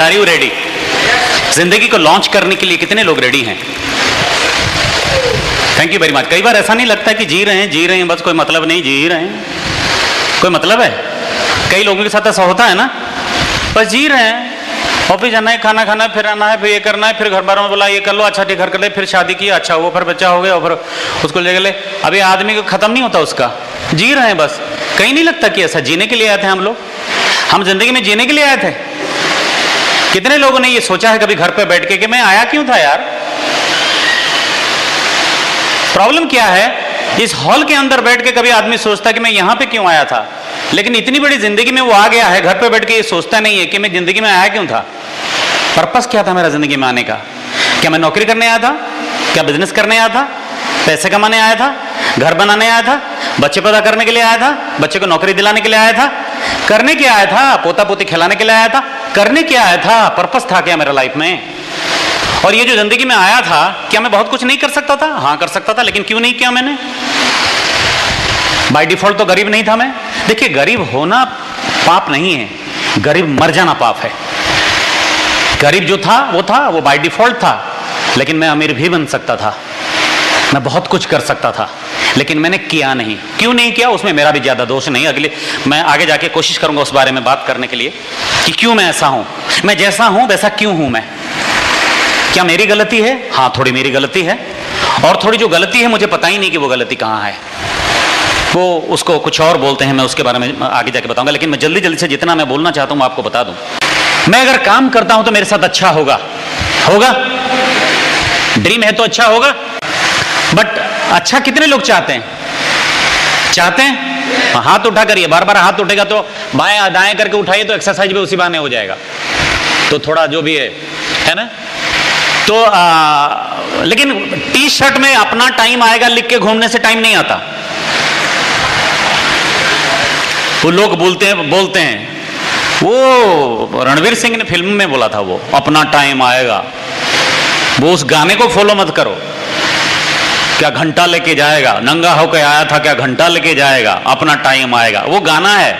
Are you ready? जिंदगी को launch करने के लिए कितने लोग रेडी हैं? Thank you very much. कई बार ऐसा नहीं लगता कि जी रहे हैं बस, कोई मतलब नहीं, जी ही रहे हैं, कोई मतलब है? कई लोगों के साथ ऐसा होता है ना, बस जी रहे हैं, ऑफिस जाना है, खाना खाना है, फिर आना है, फिर ये करना है, फिर घर बार में बोला ये कर लो, अच्छा ठीक घर कर ले, फिर शादी की, अच्छा हुआ, फिर बच्चा हो गया, और फिर उसको ले ले। अभी आदमी को खत्म नहीं होता उसका, जी रहे हैं बस। कहीं नहीं लगता कि ऐसा जीने के लिए आए थे हम लोग, हम जिंदगी में जीने के लिए आए थे। कितने लोगों ने ये सोचा है कभी घर पे बैठ के कि मैं आया क्यों था यार? प्रॉब्लम क्या है, इस हॉल के अंदर बैठ के कभी आदमी सोचता कि मैं यहां पे क्यों आया था, लेकिन इतनी बड़ी जिंदगी में वो आ गया है, घर पे बैठ के ये सोचता नहीं है कि मैं जिंदगी में आया क्यों था, पर्पस क्या था मेरा जिंदगी में आने का। क्या मैं नौकरी करने आया था? क्या बिजनेस करने आया था? पैसे कमाने आया था? घर बनाने आया था? बच्चे पैदा करने के लिए आया था? बच्चे को नौकरी दिलाने के लिए आया था? करने क्या आया था? पोता पोती खिलाने के लिए आया था? करने क्या आया था? पर्पस था क्या मेरा लाइफ में? और ये जो जिंदगी में आया था, क्या मैं बहुत कुछ नहीं कर सकता था? हाँ कर सकता था, लेकिन क्यों नहीं किया मैंने? बाय डिफॉल्ट तो गरीब नहीं था मैं। देखिए, गरीब होना पाप नहीं है, गरीब मर जाना पाप है। गरीब जो था वो बाय डिफॉल्ट था, लेकिन मैं अमीर भी बन सकता था, मैं बहुत कुछ कर सकता था, लेकिन मैंने किया नहीं। क्यों नहीं किया, उसमें मेरा भी ज्यादा दोष नहीं। अगले मैं आगे जाके कोशिश करूंगा उस बारे में बात करने के लिए कि क्यों मैं ऐसा हूं, मैं जैसा हूं वैसा क्यों हूं मैं। क्या मेरी गलती है? हाँ थोड़ी मेरी गलती है, और थोड़ी जो गलती है मुझे पता ही नहीं कि वो गलती कहाँ है, वो उसको कुछ और बोलते हैं, मैं उसके बारे में आगे जाके बताऊंगा। लेकिन मैं जल्दी जल्दी से जितना मैं बोलना चाहता हूं आपको बता दूं। मैं अगर काम करता हूं तो मेरे साथ अच्छा होगा, ड्रीम है तो अच्छा होगा, बट अच्छा कितने लोग चाहते हैं? हाथ उठा करिए, बार बार हाथ उठेगा तो बाएं दाएं करके उठाइए तो एक्सरसाइज भी उसी बहाने हो जाएगा, तो थोड़ा जो भी है ना। तो लेकिन टी शर्ट में अपना टाइम आएगा लिख के घूमने से टाइम नहीं आता। वो लोग बोलते हैं वो रणवीर सिंह ने फिल्म में बोला था, वो अपना टाइम आएगा। वो उस गाने को फॉलो मत करो, क्या घंटा लेके जाएगा, नंगा होकर आया था क्या घंटा लेके जाएगा, अपना टाइम आएगा, वो गाना है।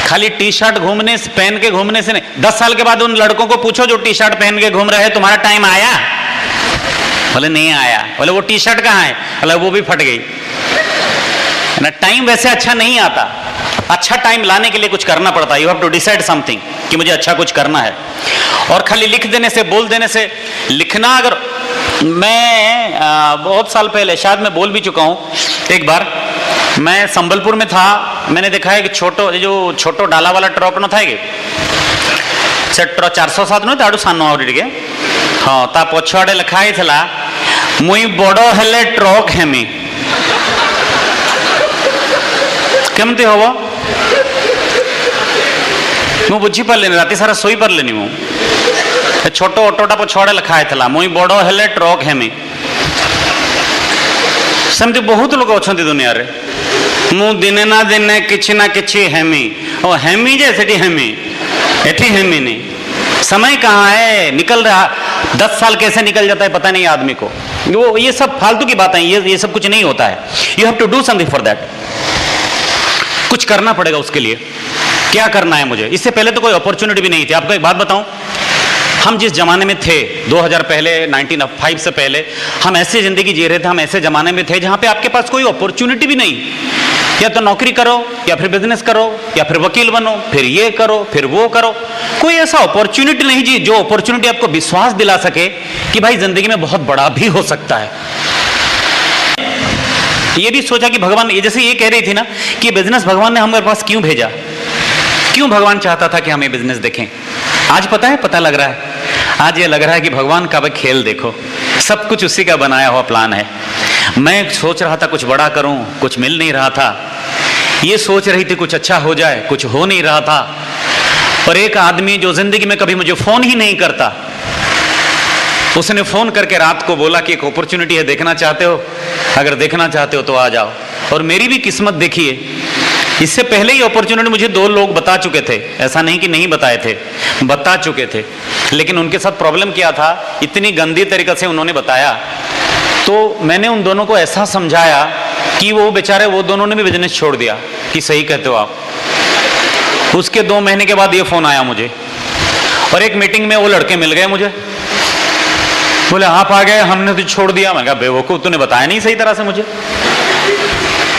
खाली टी शर्ट घूमने पहन के घूमने से नहीं। 10 साल के बाद उन लड़कों को पूछो जो टी शर्ट पहन के घूम रहे हैं, तुम्हारा टाइम आया? बोले नहीं आया। बोले वो टी शर्ट कहाँ है? बोले वो भी फट गई ना। टाइम वैसे अच्छा नहीं आता, अच्छा टाइम लाने के लिए कुछ करना पड़ता है। You have to decide something कि मुझे अच्छा कुछ करना है। और खाली लिख देने से, बोल देने से, लिखना अगर मैं बहुत साल पहले शायद मैं बोल भी चुका हूँ एक बार, मैं संबलपुर में था, मैंने देखा है कि छोटो डाला वाला ट्रक न था कि 407 नुहे ताड़ू सान टे हाँ ता पछुआड़े लिखाई थला मुई बड़ हेले ट्रक हेमी। केमती हम मु बुझी पार्लिनी, राति सारा शोई पार्लिनी। मु छोट ऑटोटा पछुआड़े लिखाई थला मुई बड़ हेले ट्रक हेमी। सेमती बहुत लोग अच्छा दुनिया रे, मु दिने ना दिने किछि ना किछि हेमी। ओ हेमी जे सेठी हेमी, एठी हेमी नहीं। समय कहाँ है, निकल रहा। 10 साल कैसे निकल जाता है पता नहीं आदमी को। वो ये सब फालतू की बातें, ये सब कुछ नहीं होता है। You have to do something for that. कुछ करना पड़ेगा उसके लिए। क्या करना है मुझे? इससे पहले तो कोई अपॉर्चुनिटी भी नहीं थी। आपको एक बात बताऊं, हम जिस जमाने में थे 2000 पहले, 1905 से पहले, हम ऐसी जिंदगी जी रहे थे, हम ऐसे जमाने में थे जहां पे आपके पास कोई अपॉर्चुनिटी भी नहीं। या तो नौकरी करो, या फिर बिजनेस करो, या फिर वकील बनो, फिर ये करो, फिर वो करो। कोई ऐसा अपॉर्चुनिटी नहीं जी जो अपॉर्चुनिटी आपको विश्वास दिला सके कि भाई जिंदगी में बहुत बड़ा भी हो सकता है। ये भी सोचा कि भगवान, ये जैसे ये कह रही थी ना कि बिजनेस भगवान ने हमारे पास क्यों भेजा, क्यों भगवान चाहता था कि हम ये बिजनेस देखें। आज पता लग रहा है, आज ये लग रहा है कि भगवान का भाई खेल देखो, सब कुछ उसी का बनाया हुआ प्लान है। मैं सोच रहा था कुछ बड़ा करूं, कुछ मिल नहीं रहा था। ये सोच रही थी कुछ अच्छा हो जाए, कुछ हो नहीं रहा था। और एक आदमी जो जिंदगी में कभी मुझे फोन ही नहीं करता, उसने फोन करके रात को बोला कि एक अपॉर्चुनिटी है, देखना चाहते हो? अगर देखना चाहते हो तो आ जाओ। और मेरी भी किस्मत देखिए, इससे पहले ही अपॉर्चुनिटी मुझे 2 लोग बता चुके थे, ऐसा नहीं कि नहीं बताए थे, बता चुके थे। लेकिन उनके साथ प्रॉब्लम क्या था, इतनी गंदी तरीके से उन्होंने बताया, तो मैंने उन दोनों को ऐसा समझाया कि वो बेचारे, वो दोनों ने भी बिजनेस छोड़ दिया कि सही कहते हो आप। उसके 2 महीने के बाद ये फोन आया मुझे और एक मीटिंग में वो लड़के मिल गए मुझे, बोले आप आ गए, हमने तो छोड़ दिया। मैंने कहा बेवकूफ, तूने बताया नहीं सही तरह से मुझे।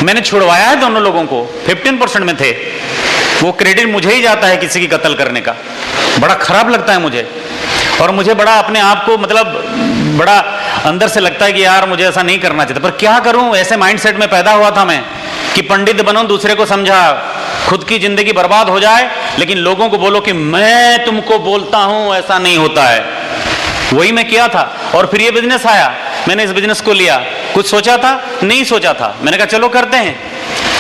मैंने छुड़वाया है दोनों लोगों को, 15% में थे। वो क्रेडिट मुझे ही जाता है किसी की कत्ल करने का। बड़ा खराब लगता है मुझे, और मुझे बड़ा अपने आप को मतलब बड़ा अंदर से लगता है कि यार मुझे ऐसा नहीं करना चाहिए, पर क्या करूं, ऐसे माइंडसेट में पैदा हुआ था मैं कि पंडित बनो, दूसरे को समझा, खुद की जिंदगी बर्बाद हो जाए लेकिन लोगों को बोलो कि मैं तुमको बोलता हूं, ऐसा नहीं होता है। वही मैं किया था। और फिर ये बिजनेस आया, मैंने इस बिजनेस को लिया। कुछ सोचा था? नहीं सोचा था। मैंने कहा चलो करते हैं,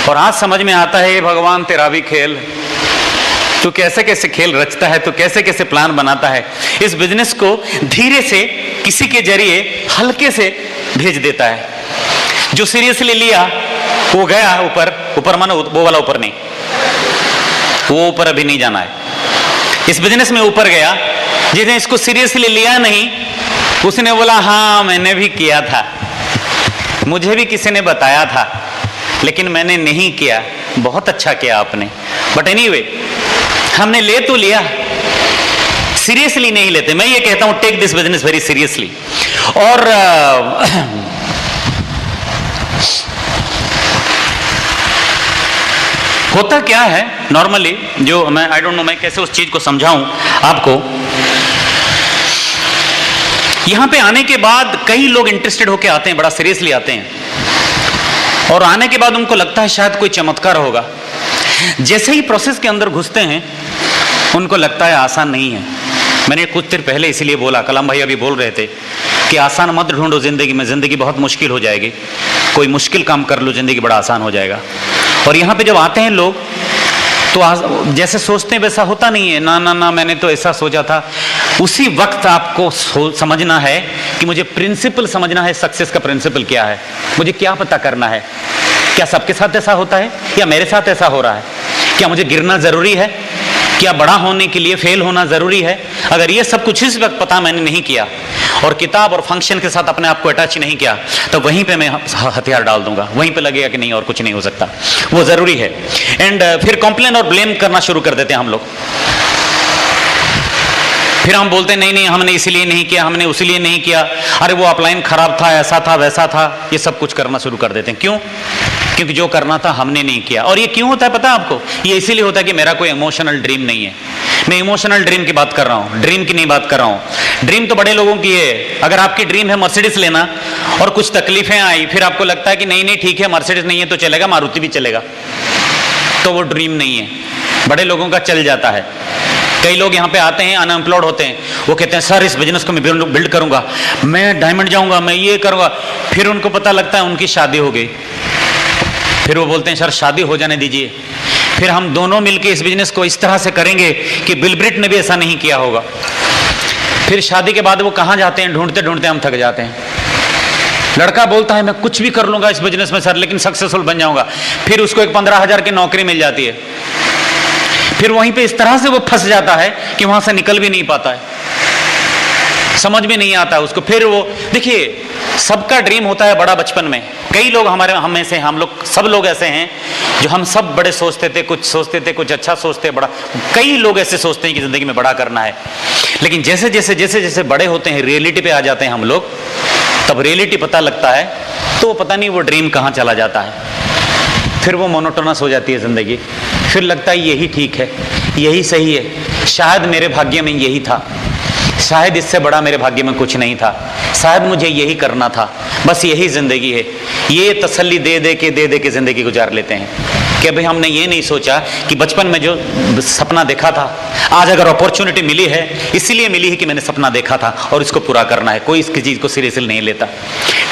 और आज समझ में आता है भगवान तेरा भी खेल, तू कैसे कैसे खेल रचता है, तू कैसे कैसे प्लान बनाता है। इस बिजनेस को धीरे से किसी के जरिए हल्के से भेज देता है। जो सीरियसली लिया वो गया ऊपर, ऊपर मानो वो वाला ऊपर नहीं, वो ऊपर अभी नहीं जाना है। इस बिजनेस में ऊपर गया, जिसने इसको सीरियसली लिया नहीं उसने बोला हाँ मैंने भी किया था, मुझे भी किसी ने बताया था, लेकिन मैंने नहीं किया। बहुत अच्छा किया आपने। बट एनीवे, हमने ले तो लिया, सीरियसली नहीं लेते। मैं ये कहता हूं take this business very seriously. और होता क्या है नॉर्मली, जो मैं आई डोंट नो मैं कैसे उस चीज को समझाऊं आपको। यहां पे आने के बाद कई लोग इंटरेस्टेड होके आते हैं, बड़ा सीरियसली आते हैं, और आने के बाद उनको लगता है शायद कोई चमत्कार होगा। जैसे ही प्रोसेस के अंदर घुसते हैं उनको लगता है आसान नहीं है। मैंने कुछ देर पहले इसीलिए बोला, कलाम भाई अभी बोल रहे थे कि आसान मत ढूंढो जिंदगी में, जिंदगी बहुत मुश्किल हो जाएगी। कोई मुश्किल काम कर लो, जिंदगी बड़ा आसान हो जाएगा। और यहाँ पे जब आते हैं लोग तो जैसे सोचते हैं वैसा होता नहीं है। ना ना ना, मैंने तो ऐसा सोचा था। उसी वक्त आपको समझना है कि मुझे प्रिंसिपल समझना है, सक्सेस का प्रिंसिपल क्या है, मुझे क्या पता करना है। क्या सबके साथ ऐसा होता है या मेरे साथ ऐसा हो रहा है? क्या मुझे गिरना जरूरी है? क्या बड़ा होने के लिए फेल होना जरूरी है? अगर ये सब कुछ इस वक्त पता मैंने नहीं किया और किताब और फंक्शन के साथ अपने आप को अटैच नहीं किया, तो वहीं पे मैं हथियार डाल दूंगा, वहीं पे लगेगा कि नहीं और कुछ नहीं हो सकता। वो जरूरी है। एंड फिर कॉम्प्लेन और ब्लेम करना शुरू कर देते हैं हम लोग। फिर हम बोलते हैं नहीं नहीं हमने इसीलिए नहीं किया, हमने उसीलिए नहीं किया, अरे वो अपलाइन खराब था, ऐसा था वैसा था। ये सब कुछ करना शुरू कर देते हैं। क्यों? क्योंकि जो करना था हमने नहीं किया। और ये क्यों होता है पता है आपको? ये इसीलिए होता है कि मेरा कोई इमोशनल ड्रीम नहीं है। मैं इमोशनल ड्रीम की बात कर रहा हूं, ड्रीम की नहीं बात कर रहा हूं। ड्रीम तो बड़े लोगों की है। अगर आपकी ड्रीम है मर्सिडीज लेना और कुछ तकलीफें आई, फिर आपको लगता है कि नहीं नहीं ठीक है मर्सिडीज नहीं है तो चलेगा, मारुति भी चलेगा, तो वो ड्रीम नहीं है। बड़े लोगों का चल जाता है। कई लोग यहाँ पे आते हैं, अनएम्प्लॉयड होते हैं, वो कहते हैं सर इस बिजनेस को मैं बिल्ड करूंगा, मैं डायमंड जाऊंगा, मैं ये करूंगा। फिर उनको पता लगता है उनकी शादी हो गई। फिर वो बोलते हैं सर शादी हो जाने दीजिए, फिर हम दोनों मिलकर इस बिजनेस को इस तरह से करेंगे कि बिल ब्रिट ने भी ऐसा नहीं किया होगा। फिर शादी के बाद वो कहाँ जाते हैं? ढूंढते ढूंढते हम थक जाते हैं। लड़का बोलता है मैं कुछ भी कर लूंगा इस बिजनेस में सर, लेकिन सक्सेसफुल बन जाऊंगा। फिर उसको एक 15,000 की नौकरी मिल जाती है। फिर वहीं पे इस तरह से वो फंस जाता है कि वहां से निकल भी नहीं पाता है, समझ में नहीं आता उसको। फिर वो देखिए, सबका ड्रीम होता है बड़ा बचपन में। कई लोग हम में से, हम लोग सब लोग ऐसे हैं जो हम सब बड़े सोचते थे, कुछ अच्छा सोचते, बड़ा। कई लोग ऐसे सोचते हैं कि जिंदगी में बड़ा करना है, लेकिन जैसे जैसे बड़े होते हैं, रियलिटी पे आ जाते हैं हम लोग, तब रियलिटी पता लगता है तो वो पता नहीं वो ड्रीम कहाँ चला जाता है। फिर वो मोनोटोनस हो जाती है जिंदगी। फिर लगता है यही ठीक है, यही सही है, शायद मेरे भाग्य में यही था, शायद इससे बड़ा मेरे भाग्य में कुछ नहीं था, शायद मुझे यही करना था, बस यही जिंदगी है। ये तसल्ली दे दे के जिंदगी गुजार लेते हैं कि भाई हमने ये नहीं सोचा कि बचपन में जो सपना देखा था, आज अगर अपॉर्चुनिटी मिली है इसीलिए मिली है कि मैंने सपना देखा था और इसको पूरा करना है। कोई इसकी चीज को सीरियसली नहीं लेता।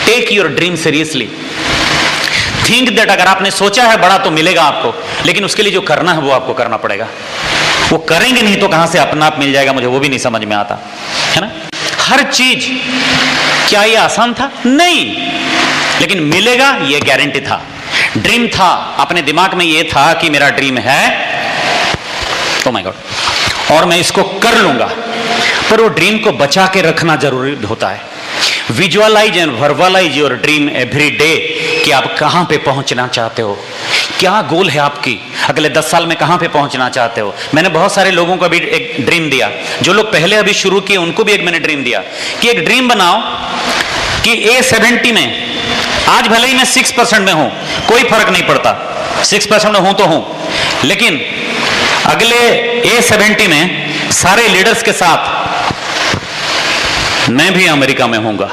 Take your dream seriously. Think that अगर आपने सोचा है बड़ा तो मिलेगा आपको, लेकिन उसके लिए जो करना है वो आपको करना पड़ेगा। वो करेंगे नहीं तो कहां से अपना आप मिल जाएगा, मुझे वो भी नहीं समझ में आता है ना। हर चीज, क्या ये आसान था? नहीं, लेकिन मिलेगा ये गारंटी था। ड्रीम था, अपने दिमाग में ये था कि मेरा ड्रीम है, ओह माय गॉड, और मैं इसको कर लूंगा। पर वो ड्रीम को बचा के रखना जरूरी होता है। Visualize and verbalize your dream every day कि आप कहां पे पहुंचना चाहते हो, क्या गोल है आपकी, अगले 10 साल में कहां पे पहुंचना चाहते हो। मैंने बहुत सारे लोगों को अभी एक ड्रीम दिया, जो लोग पहले अभी शुरू किए उनको भी एक मैंने ड्रीम दिया कि एक ड्रीम बनाओ कि A70 में, आज भले ही मैं 6% में हूं, कोई फर्क नहीं पड़ता, 6% में हूं तो हूं, लेकिन अगले A70 में सारे लीडर्स के साथ मैं भी अमेरिका में होऊंगा।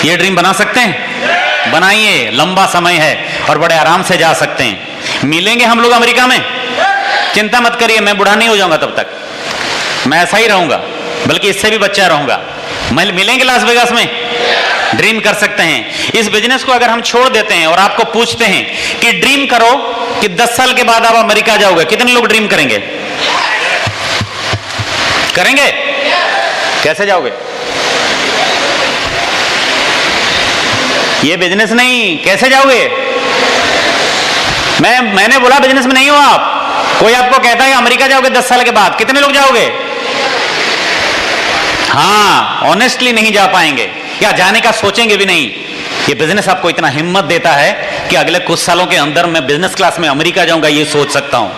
ये ड्रीम बना सकते हैं? बनाइए, लंबा समय है और बड़े आराम से जा सकते हैं। मिलेंगे हम लोग अमेरिका में, चिंता मत करिए, मैं बूढ़ा नहीं हो जाऊंगा तब तक, मैं ऐसा ही रहूंगा, बल्कि इससे भी बच्चा रहूंगा। मिलेंगे लास वेगास में, ड्रीम कर सकते हैं। इस बिजनेस को अगर हम छोड़ देते हैं और आपको पूछते हैं कि ड्रीम करो कि 10 साल के बाद आप अमेरिका जाओगे, कितने लोग ड्रीम करेंगे? करेंगे? कैसे जाओगे? ये बिजनेस नहीं, कैसे जाओगे? मैंने बोला बिजनेस में नहीं हो आप। कोई आपको कहता है अमेरिका जाओगे 10 साल के बाद, कितने लोग जाओगे? हाँ, ऑनेस्टली नहीं जा पाएंगे या जाने का सोचेंगे भी नहीं। ये बिजनेस आपको इतना हिम्मत देता है कि अगले कुछ सालों के अंदर मैं बिजनेस क्लास में अमेरिका जाऊंगा, ये सोच सकता हूं।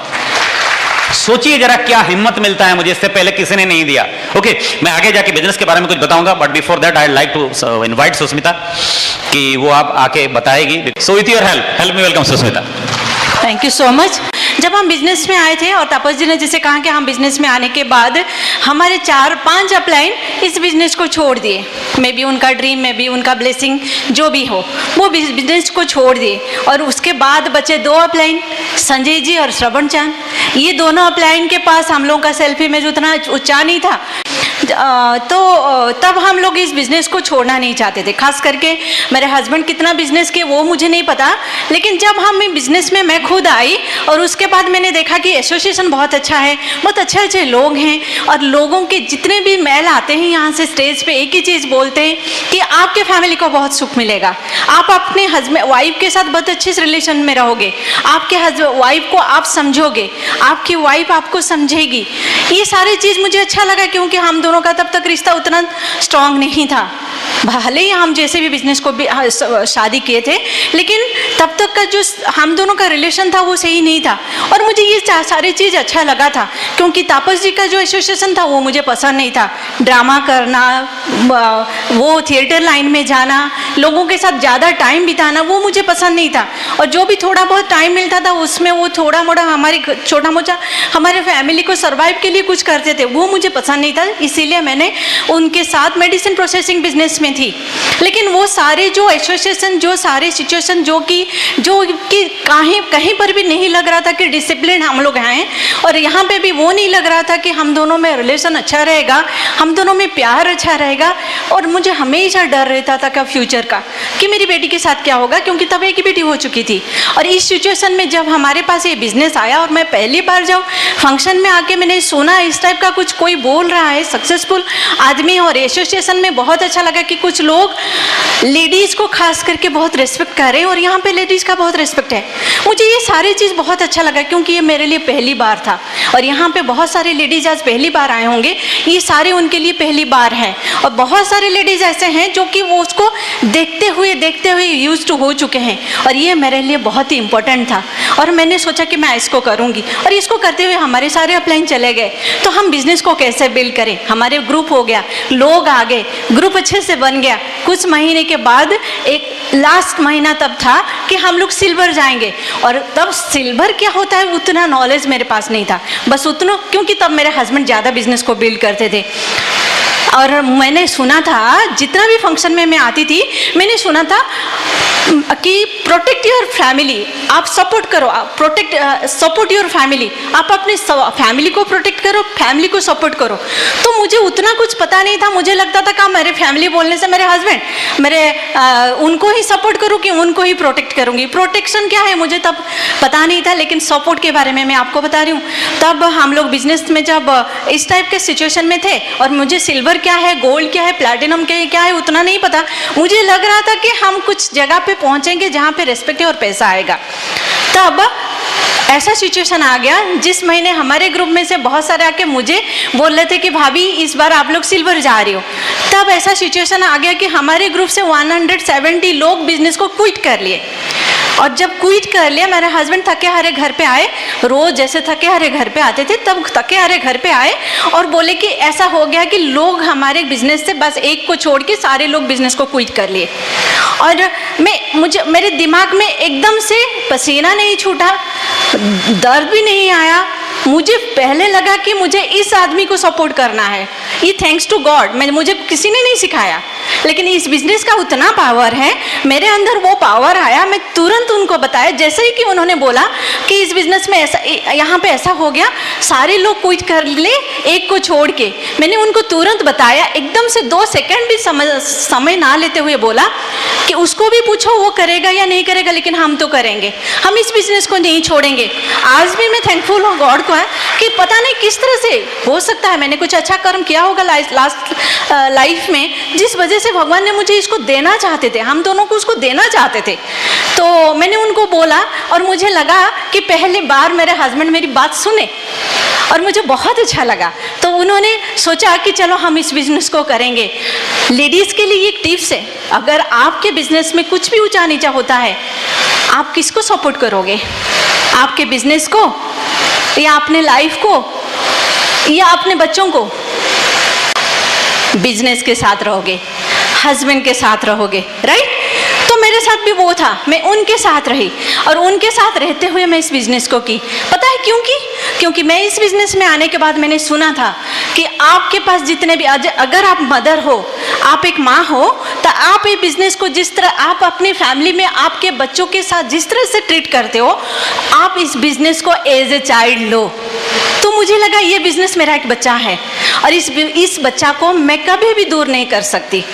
सोचिए जरा क्या हिम्मत मिलता है मुझे, इससे पहले किसी ने नहीं दिया। ओके, मैं आगे जाके बिजनेस के बारे में कुछ बताऊंगा, but before that I like to invite Susmita कि वो आप आके बताएगी। So with your help me welcome Susmita. Thank you so much. जब हम बिजनेस में आए थे और तापस जी ने जैसे कहा कि हम बिजनेस में आने के बाद हमारे 4-5 अपलाइन इस बिजनेस को छोड़ दिए, मे बी उनका ड्रीम, मे बी उनका ब्लेसिंग, जो भी हो, वो बिजनेस को छोड़ दिए। और उसके बाद बचे 2 अपलाइन, संजय जी और श्रवण चांद। ये दोनों अपलाइन के पास हम लोगों का सेल्फ इमेज उतना ऊंचा नहीं था, तो तब हम लोग इस बिजनेस को छोड़ना नहीं चाहते थे। खास करके मेरे हस्बैंड कितना बिजनेस के वो मुझे नहीं पता, लेकिन जब हम बिजनेस में मैं खुद आई और उसके बाद मैंने देखा कि एसोसिएशन बहुत अच्छा है, बहुत अच्छे अच्छे लोग हैं, और लोगों के जितने भी मेल आते हैं यहाँ से स्टेज पे एक ही चीज़ बोलते हैं कि आपके फैमिली को बहुत सुख मिलेगा, आप अपने हस्बैंड वाइफ के साथ बहुत अच्छे रिलेशन में रहोगे, आपके वाइफ को आप समझोगे, आपकी वाइफ आपको समझेगी। ये सारी चीज़ मुझे अच्छा लगा, क्योंकि हम दोनों का तब तक रिश्ता उतना स्ट्रांग नहीं था। भले ही हम जैसे भी बिजनेस को भी शादी किए थे, लेकिन तब तक का जो हम दोनों का रिलेशन था वो सही नहीं था। और मुझे ये सारी चीज़ अच्छा लगा था, क्योंकि तापस जी का जो एसोसिएशन था वो मुझे पसंद नहीं था। ड्रामा करना, वो थिएटर लाइन में जाना, लोगों के साथ ज़्यादा टाइम बिताना, वो मुझे पसंद नहीं था। और जो भी थोड़ा बहुत टाइम मिलता था उसमें वो थोड़ा मोड़ा हमारे छोटा मोटा हमारे फैमिली को सर्वाइव के लिए कुछ करते थे, वो मुझे पसंद नहीं था। इसीलिए मैंने उनके साथ मेडिसिन प्रोसेसिंग बिजनेस में थी। लेकिन वो सारे जो एसोसिएशन, जो सारे सिचुएशन जो कि कहीं पर भी नहीं लग रहा था कि डिसिप्लिन हम लोग हैं, और यहाँ पे भी वो नहीं लग रहा था कि हम दोनों में रिलेशन अच्छा रहेगा, हम दोनों में प्यार अच्छा रहेगा। और मुझे हमेशा डर रहता था का फ्यूचर का, कि मेरी बेटी के साथ क्या होगा, क्योंकि तब एक ही बेटी हो चुकी थी। और इस सिचुएशन में जब हमारे पास ये बिजनेस आया और मैं पहली बार जब फंक्शन में आके मैंने सुना इस टाइप का कुछ कोई बोल रहा है, सक्सेसफुल आदमी, और एसोसिएशन में बहुत अच्छा लगा कि कुछ लोग लेडीज़ को खास करके बहुत रिस्पेक्ट कर रहे हैं, और यहाँ पे लेडीज़ का बहुत रिस्पेक्ट है। मुझे ये सारी चीज़ बहुत अच्छा लगा, क्योंकि ये मेरे लिए पहली बार था। और यहाँ पे बहुत सारे लेडीज़ आज पहली बार आए होंगे, ये सारे उनके लिए पहली बार है। और बहुत सारे लेडीज़ ऐसे हैं जो कि वो उसको देखते हुए यूज टू हो चुके हैं, और ये मेरे लिए बहुत ही इंपॉर्टेंट था। और मैंने सोचा कि मैं इसको करूँगी, और इसको करते हुए हमारे सारे अपलाइन चले गए। तो हम बिजनेस को कैसे बिल्ड करें, हमारे ग्रुप हो गया, लोग आ गए, ग्रुप अच्छे से बन गया। कुछ महीने के बाद एक लास्ट महीना तब था कि हम लोग सिल्वर जाएंगे, और तब सिल्वर क्या होता है उतना नॉलेज मेरे पास नहीं था, बस उतना, क्योंकि तब मेरे हस्बैंड ज़्यादा बिजनेस को बिल्ड करते थे। और मैंने सुना था, जितना भी फंक्शन में मैं आती थी, मैंने सुना था कि प्रोटेक्ट योर फैमिली, आप सपोर्ट करो, सपोर्ट योर फैमिली, आप अपने फैमिली को प्रोटेक्ट करो, फैमिली को सपोर्ट करो। तो मुझे उतना कुछ पता नहीं था, मुझे लगता था कि मेरे फैमिली बोलने से मेरे हस्बैंड, उनको ही सपोर्ट करूँ कि उनको ही प्रोटेक्ट करूँगी। प्रोटेक्शन क्या है मुझे तब पता नहीं था, लेकिन सपोर्ट के बारे में मैं आपको बता रही हूँ। तब हम लोग बिजनेस में जब इस टाइप के सिचुएशन में थे और मुझे सिल्वर क्या है, गोल्ड क्या है, प्लैटिनम क्या है उतना नहीं पता। मुझे लग रहा था कि हम कुछ जगह पे पहुंचेंगे जहाँ पे रिस्पेक्ट है और पैसा आएगा। तब ऐसा सिचुएशन आ गया, जिस महीने हमारे ग्रुप में से बहुत सारे आके मुझे बोल रहे थे कि भाभी इस बार आप लोग सिल्वर जा रहे हो। तब ऐसा सिचुएशन आ गया कि हमारे ग्रुप से 170 लोग बिजनेस को क्विट कर लिए। और जब क्विट कर लिया, मेरे हस्बैंड थके हारे घर पे आए, रोज जैसे थके हारे घर पे आते थे, तब थके हारे घर पे आए और बोले कि ऐसा हो गया कि लोग हमारे बिजनेस से बस एक को छोड़ के सारे लोग बिजनेस को क्विट कर लिए। और मेरे दिमाग में एकदम से पसीना नहीं छूटा, दर्द भी नहीं आया। मुझे पहले लगा कि मुझे इस आदमी को सपोर्ट करना है, ये थैंक्स टू गॉड, मुझे किसी ने नहीं सिखाया, लेकिन इस बिजनेस का उतना पावर है, मेरे अंदर वो पावर आया। मैं तुरंत उनको बताया, जैसे ही कि उन्होंने बोला कि इस बिजनेस में ऐसा, यहाँ पे ऐसा हो गया, सारे लोग क्विट कर ले एक को छोड़ के। मैंने उनको तुरंत बताया, एकदम से 2 सेकंड भी समय ना लेते हुए बोला कि उसको भी पूछो वो करेगा या नहीं करेगा, लेकिन हम तो करेंगे, हम इस बिजनेस को नहीं छोड़ेंगे। आज भी मैं थैंकफुल हूँ गॉड को है कि पता नहीं किस तरह से हो सकता है मैंने कुछ अच्छा कर्म किया होगा लास्ट लाइफ में, जिस वजह से भगवान ने मुझे इसको देना चाहते थे, हम दोनों को उसको देना चाहते थे। तो मैंने उनको बोला और मुझे लगा कि पहली बार मेरे हस्बैंड मेरी बात सुने और मुझे बहुत अच्छा लगा। तो उन्होंने सोचा कि चलो हम इस बिजनेस को करेंगे। लेडीज़ के लिए एक टिप्स है, अगर आपके बिजनेस में कुछ भी ऊंचा नीचा होता है, आप किसको सपोर्ट करोगे? आपके बिजनेस को या अपने लाइफ को या अपने बच्चों को? बिजनेस के साथ रहोगे, हस्बैंड के साथ रहोगे, राइट? तो मेरे साथ भी वो था, मैं उनके साथ रही और उनके साथ रहते हुए मैं इस बिजनेस को की। पता है क्यों की? क्योंकि मैं इस बिजनेस में आने के बाद मैंने सुना था कि आपके पास जितने भी, अगर आप मदर हो, आप एक माँ हो, तो आप ये बिजनेस को जिस तरह आप अपनी फैमिली में आपके बच्चों के साथ जिस तरह से ट्रीट करते हो, आप इस बिजनेस को एज ए चाइल्ड लो। तो मुझे लगा ये बिजनेस मेरा एक बच्चा है और इस बच्चा को मैं कभी भी दूर नहीं कर सकती।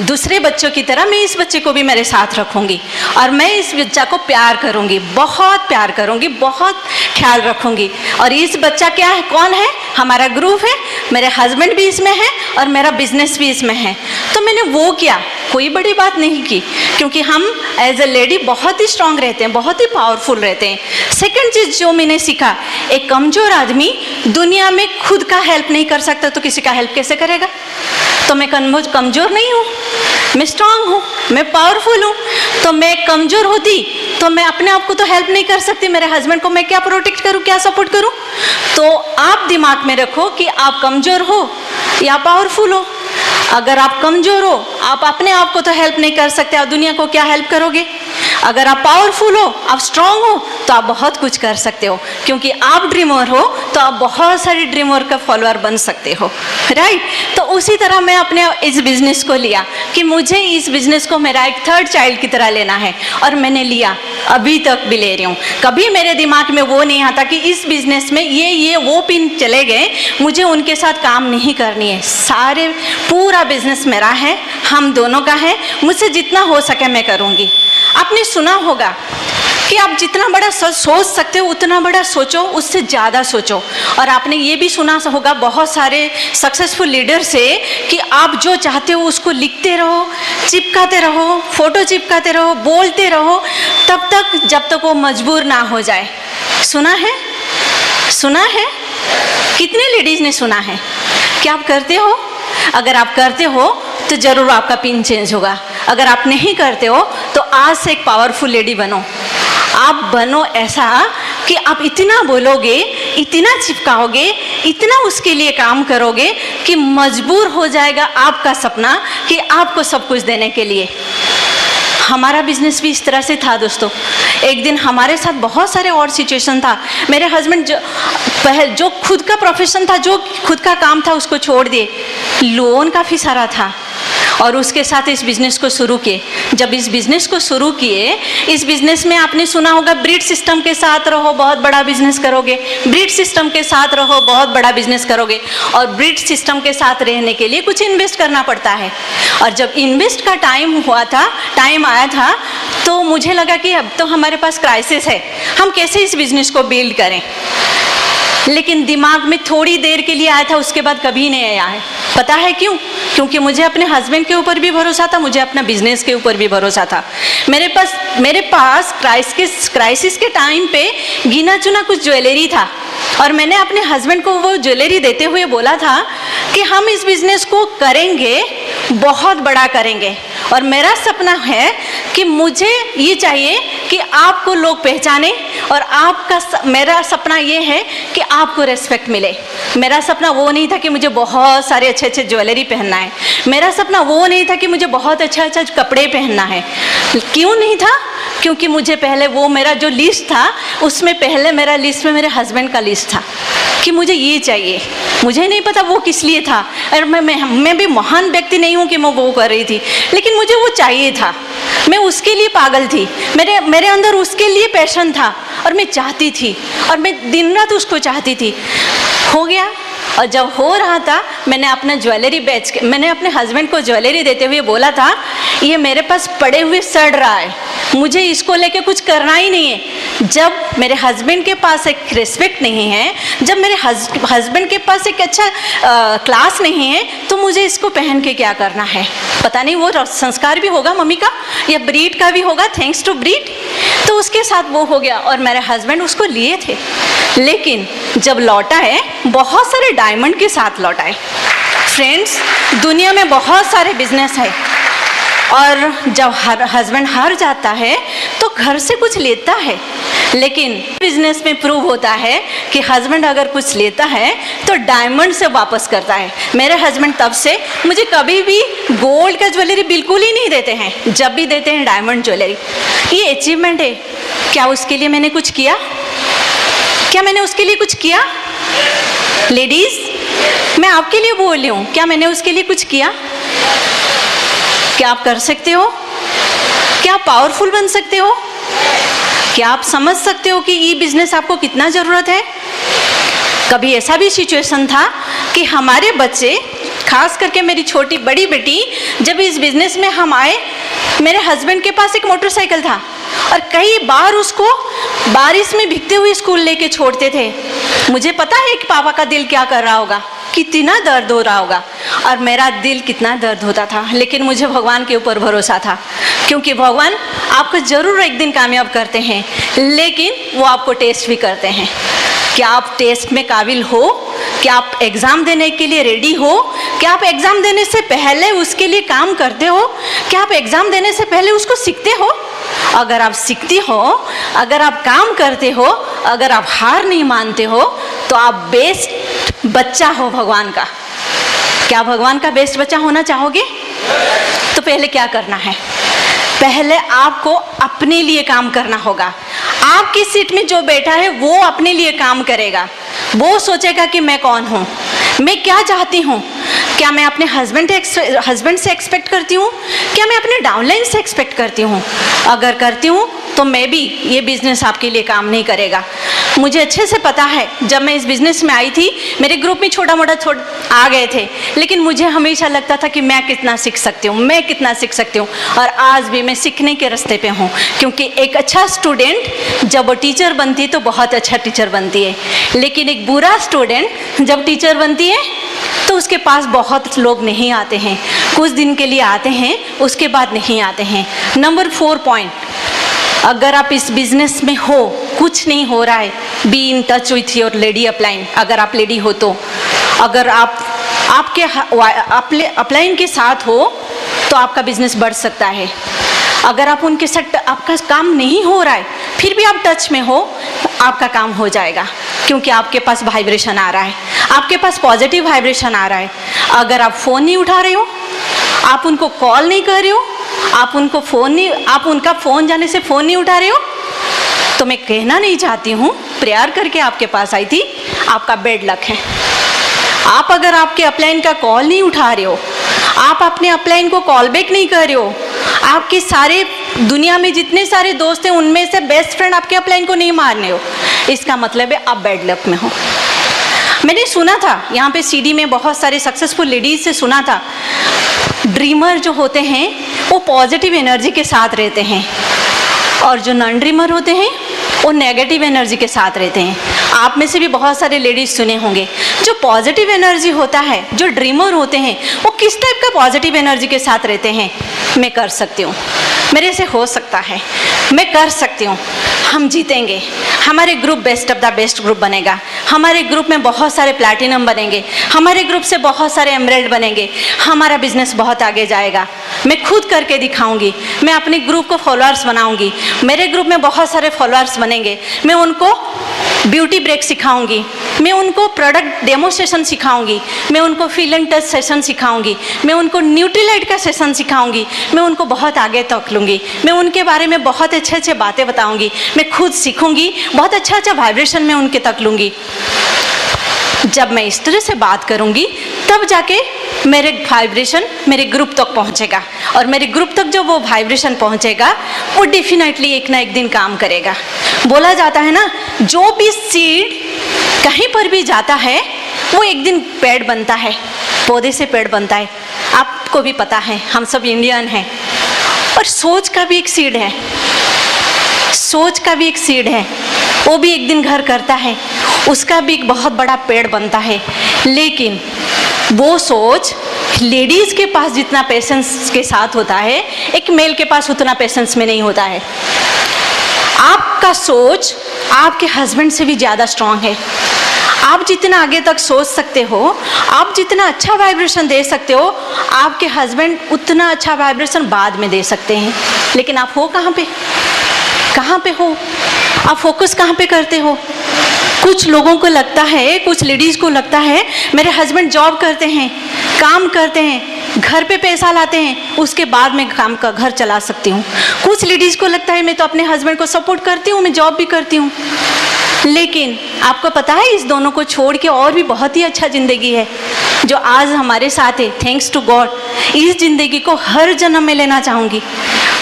दूसरे बच्चों की तरह मैं इस बच्चे को भी मेरे साथ रखूंगी और मैं इस बच्चा को प्यार करूंगी, बहुत प्यार करूंगी, बहुत ख्याल रखूंगी। और इस बच्चा क्या है, कौन है? हमारा ग्रुप है, मेरे हस्बैंड भी इसमें है और मेरा बिजनेस भी इसमें है। तो मैंने वो किया, कोई बड़ी बात नहीं की, क्योंकि हम एज ए लेडी बहुत ही स्ट्रांग रहते हैं, बहुत ही पावरफुल रहते हैं। सेकंड चीज़ जो मैंने सीखा, एक कमज़ोर आदमी दुनिया में खुद का हेल्प नहीं कर सकता तो किसी का हेल्प कैसे करेगा? तो मैं कमज़ोर नहीं हूँ, मैं स्ट्रांग हूँ, मैं पावरफुल हूँ। तो मैं कमज़ोर होती तो मैं अपने आप को तो हेल्प नहीं कर सकती, मेरे हस्बैंड को मैं क्या प्रोटेक्ट करूँ, क्या सपोर्ट करूँ? तो आप दिमाग में रखो कि आप कमज़ोर हो या पावरफुल हो। अगर आप कमज़ोर हो, आप अपने आप को तो हेल्प नहीं कर सकते, आप दुनिया को क्या हेल्प करोगे? अगर आप पावरफुल हो, आप स्ट्रांग हो, तो आप बहुत कुछ कर सकते हो, क्योंकि आप ड्रीमर हो तो आप बहुत सारी ड्रीमर का फॉलोअर बन सकते हो, राइट? तो उसी तरह मैं अपने इस बिज़नेस को लिया कि मुझे इस बिज़नेस को मेरा एक थर्ड चाइल्ड की तरह लेना है और मैंने लिया, अभी तक भी ले रही हूँ। कभी मेरे दिमाग में वो नहीं आता कि इस बिज़नेस में ये वो पिन चले गए, मुझे उनके साथ काम नहीं करनी है। सारे पूरा बिज़नेस मेरा है, हम दोनों का है, मुझसे जितना हो सके मैं करूँगी। आपने सुना होगा कि आप जितना बड़ा सोच सकते हो उतना बड़ा सोचो, उससे ज़्यादा सोचो। और आपने ये भी सुना होगा बहुत सारे सक्सेसफुल लीडर से कि आप जो चाहते हो उसको लिखते रहो, चिपकाते रहो, फोटो चिपकाते रहो, बोलते रहो, तब तक जब तक वो मजबूर ना हो जाए। सुना है? सुना है? कितने लेडीज़ ने सुना है? क्या आप करते हो? अगर आप करते हो तो ज़रूर आपका पिन चेंज होगा। अगर आप नहीं करते हो तो आज से एक पावरफुल लेडी बनो। आप बनो ऐसा कि आप इतना बोलोगे, इतना चिपकाओगे, इतना उसके लिए काम करोगे कि मजबूर हो जाएगा आपका सपना कि आपको सब कुछ देने के लिए। हमारा बिजनेस भी इस तरह से था दोस्तों। एक दिन हमारे साथ बहुत सारे और सिचुएशन था। मेरे हस्बैंड जो खुद का प्रोफेशन था, जो खुद का काम था, उसको छोड़ दिए। लोन काफ़ी सारा था और उसके साथ इस बिज़नेस को शुरू किए। जब इस बिज़नेस को शुरू किए, इस बिज़नेस में आपने सुना होगा ब्रीड सिस्टम के साथ रहो बहुत बड़ा बिजनेस करोगे, ब्रीड सिस्टम के साथ रहो बहुत बड़ा बिजनेस करोगे। और ब्रीड सिस्टम के साथ रहने के लिए कुछ इन्वेस्ट करना पड़ता है। और जब इन्वेस्ट का टाइम आया था तो मुझे लगा कि अब तो हमारे पास क्राइसिस है, हम कैसे इस बिज़नेस को बिल्ड करें। लेकिन दिमाग में थोड़ी देर के लिए आया था, उसके बाद कभी नहीं आया है। पता है क्यों? क्योंकि मुझे अपने हस्बैंड के ऊपर भी भरोसा था, मुझे अपना बिजनेस के ऊपर भी भरोसा था। मेरे पास क्राइसिस के टाइम पे गिना चुना कुछ ज्वेलरी था और मैंने अपने हस्बैंड को वो ज्वेलरी देते हुए बोला था कि हम इस बिजनेस को करेंगे, बहुत बड़ा करेंगे, और मेरा सपना है कि मुझे ये चाहिए कि आपको लोग पहचाने, और मेरा सपना ये है कि आपको रेस्पेक्ट मिले। मेरा सपना वो नहीं था कि मुझे बहुत सारे अच्छे अच्छे ज्वेलरी पहनना है, मेरा सपना वो नहीं था कि मुझे बहुत अच्छा अच्छा कपड़े पहनना है। क्यों नहीं था? क्योंकि मुझे पहले वो मेरा जो लिस्ट था उसमें पहले मेरा लिस्ट में मेरे हस्बैंड का लिस्ट था कि मुझे ये चाहिए। मुझे नहीं पता वो किस लिए था, और मैं भी महान व्यक्ति नहीं हूँ कि मैं वो कर रही थी, लेकिन मुझे वो चाहिए था। मैं उसके लिए पागल थी, मेरे अंदर उसके लिए पैशन था और मैं चाहती थी और मैं दिन रात उसको चाहती थी। हो गया, और जब हो रहा था मैंने अपने हस्बैंड को ज्वेलरी देते हुए बोला था, ये मेरे पास पड़े हुए सड़ रहा है, मुझे इसको लेके कुछ करना ही नहीं है। जब मेरे हस्बैंड के पास एक रिस्पेक्ट नहीं है, जब मेरे हस्बैंड के पास एक अच्छा क्लास नहीं है, तो मुझे इसको पहन के क्या करना है? पता नहीं वो संस्कार भी होगा मम्मी का या ब्रीड का भी होगा, थैंक्स टू ब्रीड। तो उसके साथ वो हो गया और मेरे हस्बैंड उसको लिए थे, लेकिन जब लौटा है बहुत सारे डायमंड के साथ लौटा है। फ्रेंड्स, दुनिया में बहुत सारे बिजनेस है, और जब हस्बैंड हार जाता है तो घर से कुछ लेता है, लेकिन बिजनेस में प्रूव होता है कि हस्बैंड अगर कुछ लेता है तो डायमंड से वापस करता है। मेरे हस्बैंड तब से मुझे कभी भी गोल्ड का ज्वेलरी बिल्कुल ही नहीं देते हैं, जब भी देते हैं डायमंड ज्वेलरी। ये अचीवमेंट है। क्या उसके लिए मैंने कुछ किया? क्या मैंने उसके लिए कुछ किया? लेडीज, मैं आपके लिए बोल रही हूँ, क्या मैंने उसके लिए कुछ किया? क्या आप कर सकते हो? क्या आप पावरफुल बन सकते हो? क्या आप समझ सकते हो कि ई बिजनेस आपको कितना ज़रूरत है? कभी ऐसा भी सिचुएशन था कि हमारे बच्चे, खास करके मेरी बड़ी बेटी, जब इस बिजनेस में हम आए, मेरे हस्बैंड के पास एक मोटरसाइकिल था और कई बार उसको बारिश में भीगते हुए स्कूल लेके छोड़ते थे। मुझे पता है कि पापा का दिल क्या कर रहा होगा, कितना दर्द हो रहा होगा, और मेरा दिल कितना दर्द होता था, लेकिन मुझे भगवान के ऊपर भरोसा था, क्योंकि भगवान आपको ज़रूर एक दिन कामयाब करते हैं, लेकिन वो आपको टेस्ट भी करते हैं। क्या आप टेस्ट में काबिल हो? क्या आप एग्ज़ाम देने के लिए रेडी हो? क्या आप एग्ज़ाम देने से पहले उसके लिए काम करते हो? क्या आप एग्ज़ाम देने से पहले उसको सीखते हो? अगर आप सीखती हो, अगर आप काम करते हो, अगर आप हार नहीं मानते हो, तो आप बेस्ट बच्चा हो भगवान का। क्या भगवान का बेस्ट बच्चा होना चाहोगे? तो पहले क्या करना है? पहले आपको अपने लिए काम करना होगा। आपकी सीट में जो बैठा है वो अपने लिए काम करेगा। वो सोचेगा कि मैं कौन हूँ, मैं क्या चाहती हूँ। क्या मैं अपने हस्बैंड से एक्सपेक्ट करती हूँ? क्या मैं अपने डाउनलाइन से एक्सपेक्ट करती हूँ? अगर करती हूँ तो मैं भी ये बिज़नेस आपके लिए काम नहीं करेगा। मुझे अच्छे से पता है, जब मैं इस बिज़नेस में आई थी, मेरे ग्रुप में छोटा मोटा आ गए थे, लेकिन मुझे हमेशा लगता था कि मैं कितना सीख सकती हूँ, मैं कितना सीख सकती हूँ, और आज भी मैं सीखने के रास्ते पे हूँ। क्योंकि एक अच्छा स्टूडेंट जब वो टीचर बनती है तो बहुत अच्छा टीचर बनती है, लेकिन एक बुरा स्टूडेंट जब टीचर बनती है तो उसके पास बहुत लोग नहीं आते हैं, कुछ दिन के लिए आते हैं, उसके बाद नहीं आते हैं। नंबर 4 पॉइंट, अगर आप इस बिजनेस में हो, कुछ नहीं हो रहा है, be in touch with your lady upline. अगर आप लेडी हो तो, अगर आप आपके अपलाइन के साथ हो तो आपका बिजनेस बढ़ सकता है। अगर आप उनके साथ, आपका काम नहीं हो रहा है, फिर भी आप टच में हो, आपका काम हो जाएगा, क्योंकि आपके पास वाइब्रेशन आ रहा है, आपके पास पॉजिटिव वाइब्रेशन आ रहा है। अगर आप फ़ोन नहीं उठा रहे हो, आप उनको कॉल नहीं कर रहे हो, आप उनका फ़ोन जाने से फ़ोन नहीं उठा रहे हो, तो मैं कहना नहीं चाहती हूँ, प्रेयर करके आपके पास आई थी, आपका बेड लक है। आप अगर आपके अपलाइन का कॉल नहीं उठा रहे हो, आप अपने अपलाइन को कॉल बैक नहीं कर रहे हो, आपके सारे दुनिया में जितने सारे दोस्त हैं उनमें से बेस्ट फ्रेंड आपके अपलाइन को नहीं मारने हो, इसका मतलब है आप बैड लक में हो। मैंने सुना था यहाँ पे सीडी में बहुत सारे सक्सेसफुल लेडीज से सुना था, ड्रीमर जो होते हैं वो पॉजिटिव एनर्जी के साथ रहते हैं, और जो नॉन ड्रीमर होते हैं वो नेगेटिव एनर्जी के साथ रहते हैं। आप में से भी बहुत सारे लेडीज सुने होंगे, जो पॉजिटिव एनर्जी होता है, जो ड्रीमर होते हैं, वो किस टाइप का पॉजिटिव एनर्जी के साथ रहते हैं? मैं कर सकती हूँ, मेरे से हो सकता है, मैं कर सकती हूँ, हम जीतेंगे, हमारे group best of the best group बनेगा, हमारे ग्रुप में बहुत सारे प्लैटिनम बनेंगे, हमारे ग्रुप से बहुत सारे एमराल्ड बनेंगे, हमारा बिजनेस बहुत आगे जाएगा, मैं खुद करके दिखाऊंगी, मैं अपने ग्रुप को फॉलोअर्स बनाऊंगी, मेरे ग्रुप में बहुत सारे फॉलोअर्स बनेंगे, मैं उनको ब्यूटी ब्रेक सिखाऊंगी, मैं उनको प्रोडक्ट डेमोस्ट्रेशन सिखाऊंगी, मैं उनको फील एंड टच सेशन सिखाऊंगी, मैं उनको न्यूट्रीलाइट का सेशन सिखाऊंगी, मैं उनको बहुत आगे तक लूँगी, मैं उनके बारे में बहुत अच्छे अच्छे बातें बताऊंगी, मैं खुद सीखूंगी, बहुत अच्छा अच्छा वाइब्रेशन में उनके तक लूँगी। जब मैं इस तरह से बात करूंगी तब जाके मेरे वाइब्रेशन मेरे ग्रुप तक पहुंचेगा, और मेरे ग्रुप तक जो वो वाइब्रेशन पहुंचेगा वो डेफिनेटली एक ना एक दिन काम करेगा। बोला जाता है ना, जो भी सीड कहीं पर भी जाता है वो एक दिन पेड़ बनता है, पौधे से पेड़ बनता है। आपको भी पता है, हम सब इंडियन हैं, और सोच का भी एक सीड है, सोच का भी एक सीड है, वो भी एक दिन घर करता है, उसका भी एक बहुत बड़ा पेड़ बनता है। लेकिन वो सोच लेडीज़ के पास जितना पेशेंस के साथ होता है, एक मेल के पास उतना पेशेंस में नहीं होता है। आपका सोच आपके हस्बैंड से भी ज़्यादा स्ट्रांग है। आप जितना आगे तक सोच सकते हो, आप जितना अच्छा वाइब्रेशन दे सकते हो, आपके हस्बैंड उतना अच्छा वाइब्रेशन बाद में दे सकते हैं। लेकिन आप हो कहाँ पे? कहाँ पे हो आप? फोकस कहाँ पे करते हो? कुछ लोगों को लगता है, कुछ लेडीज़ को लगता है मेरे हस्बैंड जॉब करते हैं, काम करते हैं, घर पे पैसा लाते हैं, उसके बाद मैं काम का घर चला सकती हूँ। कुछ लेडीज़ को लगता है मैं तो अपने हस्बैंड को सपोर्ट करती हूँ, मैं जॉब भी करती हूँ। लेकिन आपको पता है इस दोनों को छोड़ के और भी बहुत ही अच्छा ज़िंदगी है जो आज हमारे साथ है। थैंक्स टू गॉड, इस ज़िंदगी को हर जन्म में लेना चाहूँगी,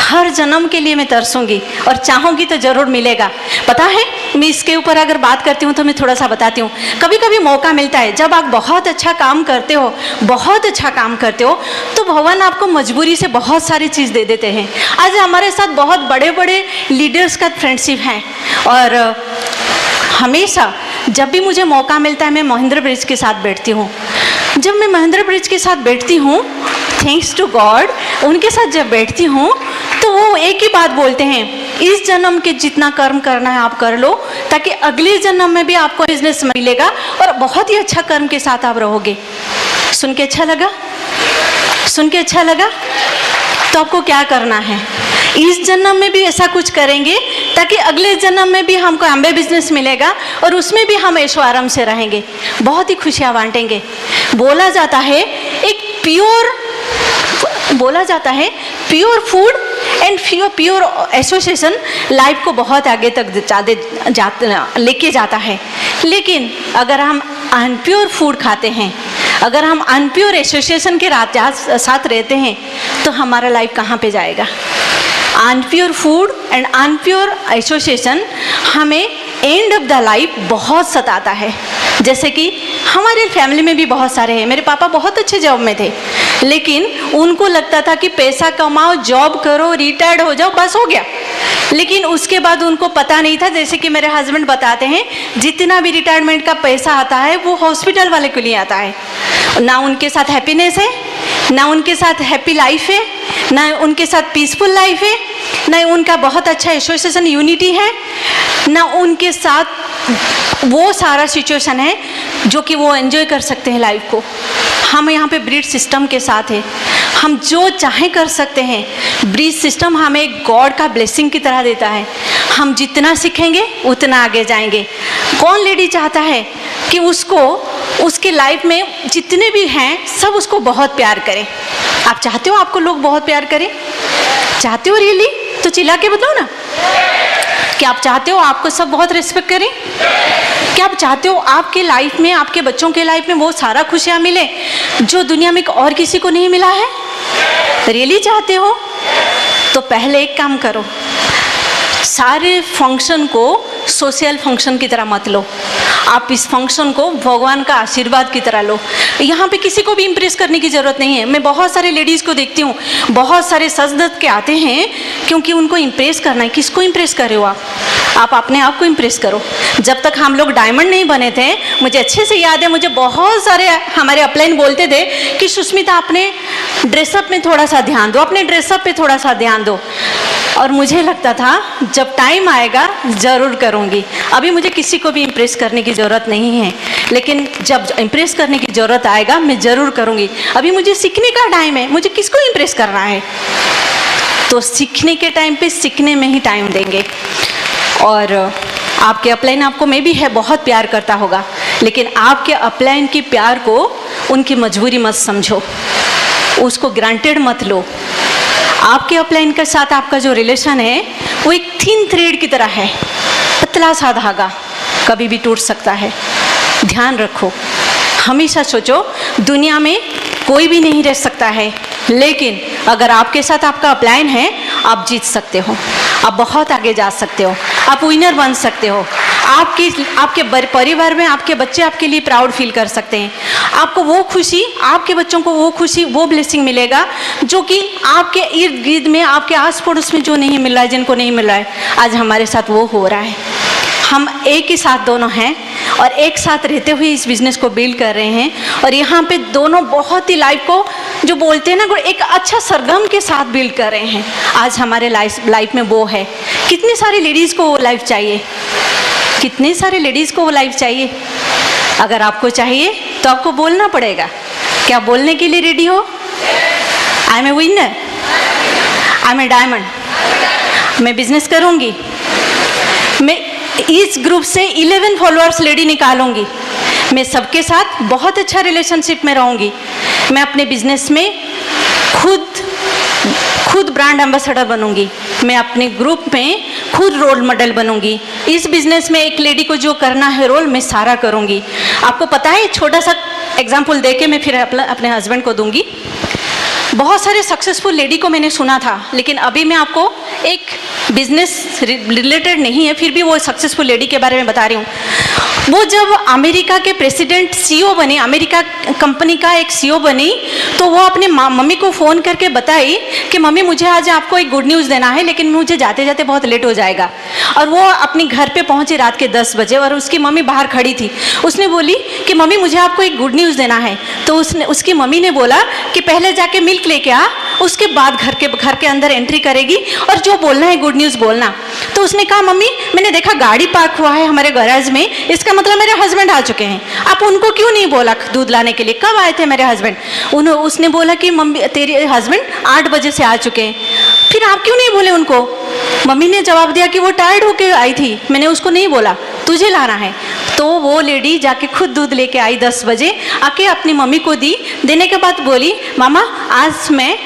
हर जन्म के लिए मैं तरसूंगी, और चाहूँगी तो ज़रूर मिलेगा। पता है, मैं इसके ऊपर अगर बात करती हूँ तो मैं थोड़ा सा बताती हूँ। कभी कभी मौका मिलता है, जब आप बहुत अच्छा काम करते हो, बहुत अच्छा काम करते हो, तो भगवान आपको मजबूरी से बहुत सारी चीज़ दे देते हैं। आज हमारे साथ बहुत बड़े बड़े लीडर्स का फ्रेंडशिप है, और हमेशा जब भी मुझे मौका मिलता है मैं महेंद्र ब्रिज के साथ बैठती हूँ। जब मैं महेंद्र ब्रिज के साथ बैठती हूँ, थैंक्स टू गॉड, उनके साथ जब बैठती हूँ तो वो एक ही बात बोलते हैं, इस जन्म के जितना कर्म करना है आप कर लो, ताकि अगले जन्म में भी आपको बिजनेस मिलेगा और बहुत ही अच्छा कर्म के साथ आप रहोगे। सुन के अच्छा लगा? सुन के अच्छा लगा? तो आपको क्या करना है, इस जन्म में भी ऐसा कुछ करेंगे ताकि अगले जन्म में भी हमको अम्बे बिजनेस मिलेगा और उसमें भी हम ऐशो आराम से रहेंगे, बहुत ही खुशियाँ बांटेंगे। बोला जाता है pure food and pure association life को बहुत आगे तक लेके जाता है। लेकिन अगर हम अनप्योर फूड खाते हैं, अगर हम अनप्योर एसोसिएशन के साथ रहते हैं, तो हमारा लाइफ कहाँ पे जाएगा? Unpure food and unpure association हमें एंड ऑफ द लाइफ बहुत सताता है। जैसे कि हमारे फैमिली में भी बहुत सारे हैं। मेरे पापा बहुत अच्छे जॉब में थे, लेकिन उनको लगता था कि पैसा कमाओ, जॉब करो, रिटायर्ड हो जाओ, बस हो गया। लेकिन उसके बाद उनको पता नहीं था, जैसे कि मेरे हस्बैंड बताते हैं, जितना भी रिटायरमेंट का पैसा आता है वो हॉस्पिटल वाले के लिए आता है। ना उनके साथ हैप्पीनेस है, ना उनके साथ हैप्पी लाइफ है, ना उनके साथ पीसफुल लाइफ है, ना उनका बहुत अच्छा एसोसिएशन यूनिटी है, ना उनके साथ वो सारा सिचुएशन है जो कि वो एंजॉय कर सकते हैं लाइफ को। हम यहाँ पे ब्रीड सिस्टम के साथ है, हम जो चाहे कर सकते हैं। ब्रीड सिस्टम हमें गॉड का ब्लेसिंग की तरह देता है। हम जितना सीखेंगे उतना आगे जाएंगे। कौन लेडी चाहता है कि उसको उसके लाइफ में जितने भी हैं सब उसको बहुत प्यार करें? आप चाहते हो आपको लोग बहुत प्यार करें? चाहते हो रियली? तो चिल्ला के बताओ ना। क्या आप चाहते हो आपको सब बहुत रिस्पेक्ट करें? क्या आप चाहते हो आपके लाइफ में, आपके बच्चों के लाइफ में वो सारा खुशियाँ मिले जो दुनिया में और किसी को नहीं मिला है? रियली चाहते हो? तो पहले एक काम करो, सारे फंक्शन को सोशल फंक्शन की तरह मत लो। आप इस फंक्शन को भगवान का आशीर्वाद की तरह लो। यहाँ पे किसी को भी इम्प्रेस करने की ज़रूरत नहीं है। मैं बहुत सारे लेडीज़ को देखती हूँ, बहुत सारे सज धज के आते हैं क्योंकि उनको इम्प्रेस करना है। किसको इम्प्रेस कर रहे हो आप अपने आप को इम्प्रेस करो। जब तक हम लोग डायमंड नहीं बने थे, मुझे अच्छे से याद है, मुझे बहुत सारे हमारे अपलाइन बोलते थे कि सुष्मिता अपने ड्रेसअप में थोड़ा सा ध्यान दो, अपने ड्रेसअप पे थोड़ा सा ध्यान दो। और मुझे लगता था जब टाइम आएगा ज़रूर करूँगी। अभी मुझे किसी को भी इम्प्रेस करने की ज़रूरत नहीं है, लेकिन जब इम्प्रेस करने की ज़रूरत आएगा मैं ज़रूर करूँगी। अभी मुझे सीखने का टाइम है, मुझे किसको इम्प्रेस करना है? तो सीखने के टाइम पे सीखने में ही टाइम देंगे। और आपके अपलाइन आपको में भी है बहुत प्यार करता होगा, लेकिन आपके अपलाइन के प्यार को उनकी मजबूरी मत समझो, उसको ग्रांटेड मत लो। आपके अपलाइन के साथ आपका जो रिलेशन है वो एक थिन थ्रेड की तरह है, पतला सा धागा, कभी भी टूट सकता है। ध्यान रखो, हमेशा सोचो दुनिया में कोई भी नहीं रह सकता है, लेकिन अगर आपके साथ आपका अपलाइन है आप जीत सकते हो, आप बहुत आगे जा सकते हो, आप विनर बन सकते हो। आपके परिवार में आपके बच्चे आपके लिए प्राउड फील कर सकते हैं। आपको वो खुशी, आपके बच्चों को वो खुशी, वो ब्लेसिंग मिलेगा जो कि आपके इर्द गिर्द में, आपके आस पड़ोस में जो नहीं मिल रहा है, जिनको नहीं मिल रहा है, आज हमारे साथ वो हो रहा है। हम एक ही साथ दोनों हैं और एक साथ रहते हुए इस बिज़नेस को बिल्ड कर रहे हैं। और यहाँ पे दोनों बहुत ही लाइफ को जो बोलते हैं ना, एक अच्छा सरगम के साथ बिल्ड कर रहे हैं। आज हमारे लाइफ में वो है। कितनी सारी लेडीज़ को वो लाइफ चाहिए, कितने सारे लेडीज़ को वो लाइफ चाहिए। अगर आपको चाहिए तो आपको बोलना पड़ेगा। क्या बोलने के लिए रेडी हो? I am a winner, I am a diamond, मैं बिजनेस करूँगी, मैं इस ग्रुप से 11 फॉलोअर्स लेडी निकालूंगी, मैं सबके साथ बहुत अच्छा रिलेशनशिप में रहूँगी, मैं अपने बिजनेस में खुद ब्रांड एम्बेसडर बनूंगी, मैं अपने ग्रुप में खुद रोल मॉडल बनूंगी। इस बिजनेस में एक लेडी को जो करना है रोल, मैं सारा करूंगी। आपको पता है, छोटा सा एग्जाम्पल देके मैं फिर अपने हस्बैंड को दूंगी। बहुत सारे सक्सेसफुल लेडी को मैंने सुना था, लेकिन अभी मैं आपको एक बिजनेस रिलेटेड नहीं है, फिर भी वो सक्सेसफुल लेडी के बारे में बता रही हूँ। वो जब अमेरिका के प्रेसिडेंट सीईओ बने, अमेरिका कंपनी का एक सीईओ बनी, तो वो अपने मम्मी को फ़ोन करके बताई कि मम्मी मुझे आज आपको एक गुड न्यूज़ देना है, लेकिन मुझे जाते जाते बहुत लेट हो जाएगा। और वो अपने घर पे पहुँचे रात के 10 बजे और उसकी मम्मी बाहर खड़ी थी। उसने बोली कि मम्मी मुझे आपको एक गुड न्यूज़ देना है। तो उसकी मम्मी ने बोला कि पहले जाके मिल्क लेके आ, उसके बाद घर के अंदर एंट्री करेगी और जो बोलना है गुड न्यूज़ बोलना। तो उसने कहा मम्मी मैंने देखा गाड़ी पार्क हुआ है हमारे गैराज में, इसका मतलब मेरे हस्बैंड आ चुके हैं, आप उनको क्यों नहीं बोला दूध लाने के लिए? कब आए थे मेरे हस्बैंड? उसने बोला कि मम्मी तेरे हस्बैंड 8 बजे से आ चुके हैं। फिर आप क्यों नहीं बोले उनको? मम्मी ने जवाब दिया कि वो टायर्ड होके आई थी, मैंने उसको नहीं बोला, तुझे लाना है। तो वो लेडी जाके खुद दूध लेके आई 10 बजे, आके अपनी मम्मी को दी। देने के बाद बोली मामा आज मैं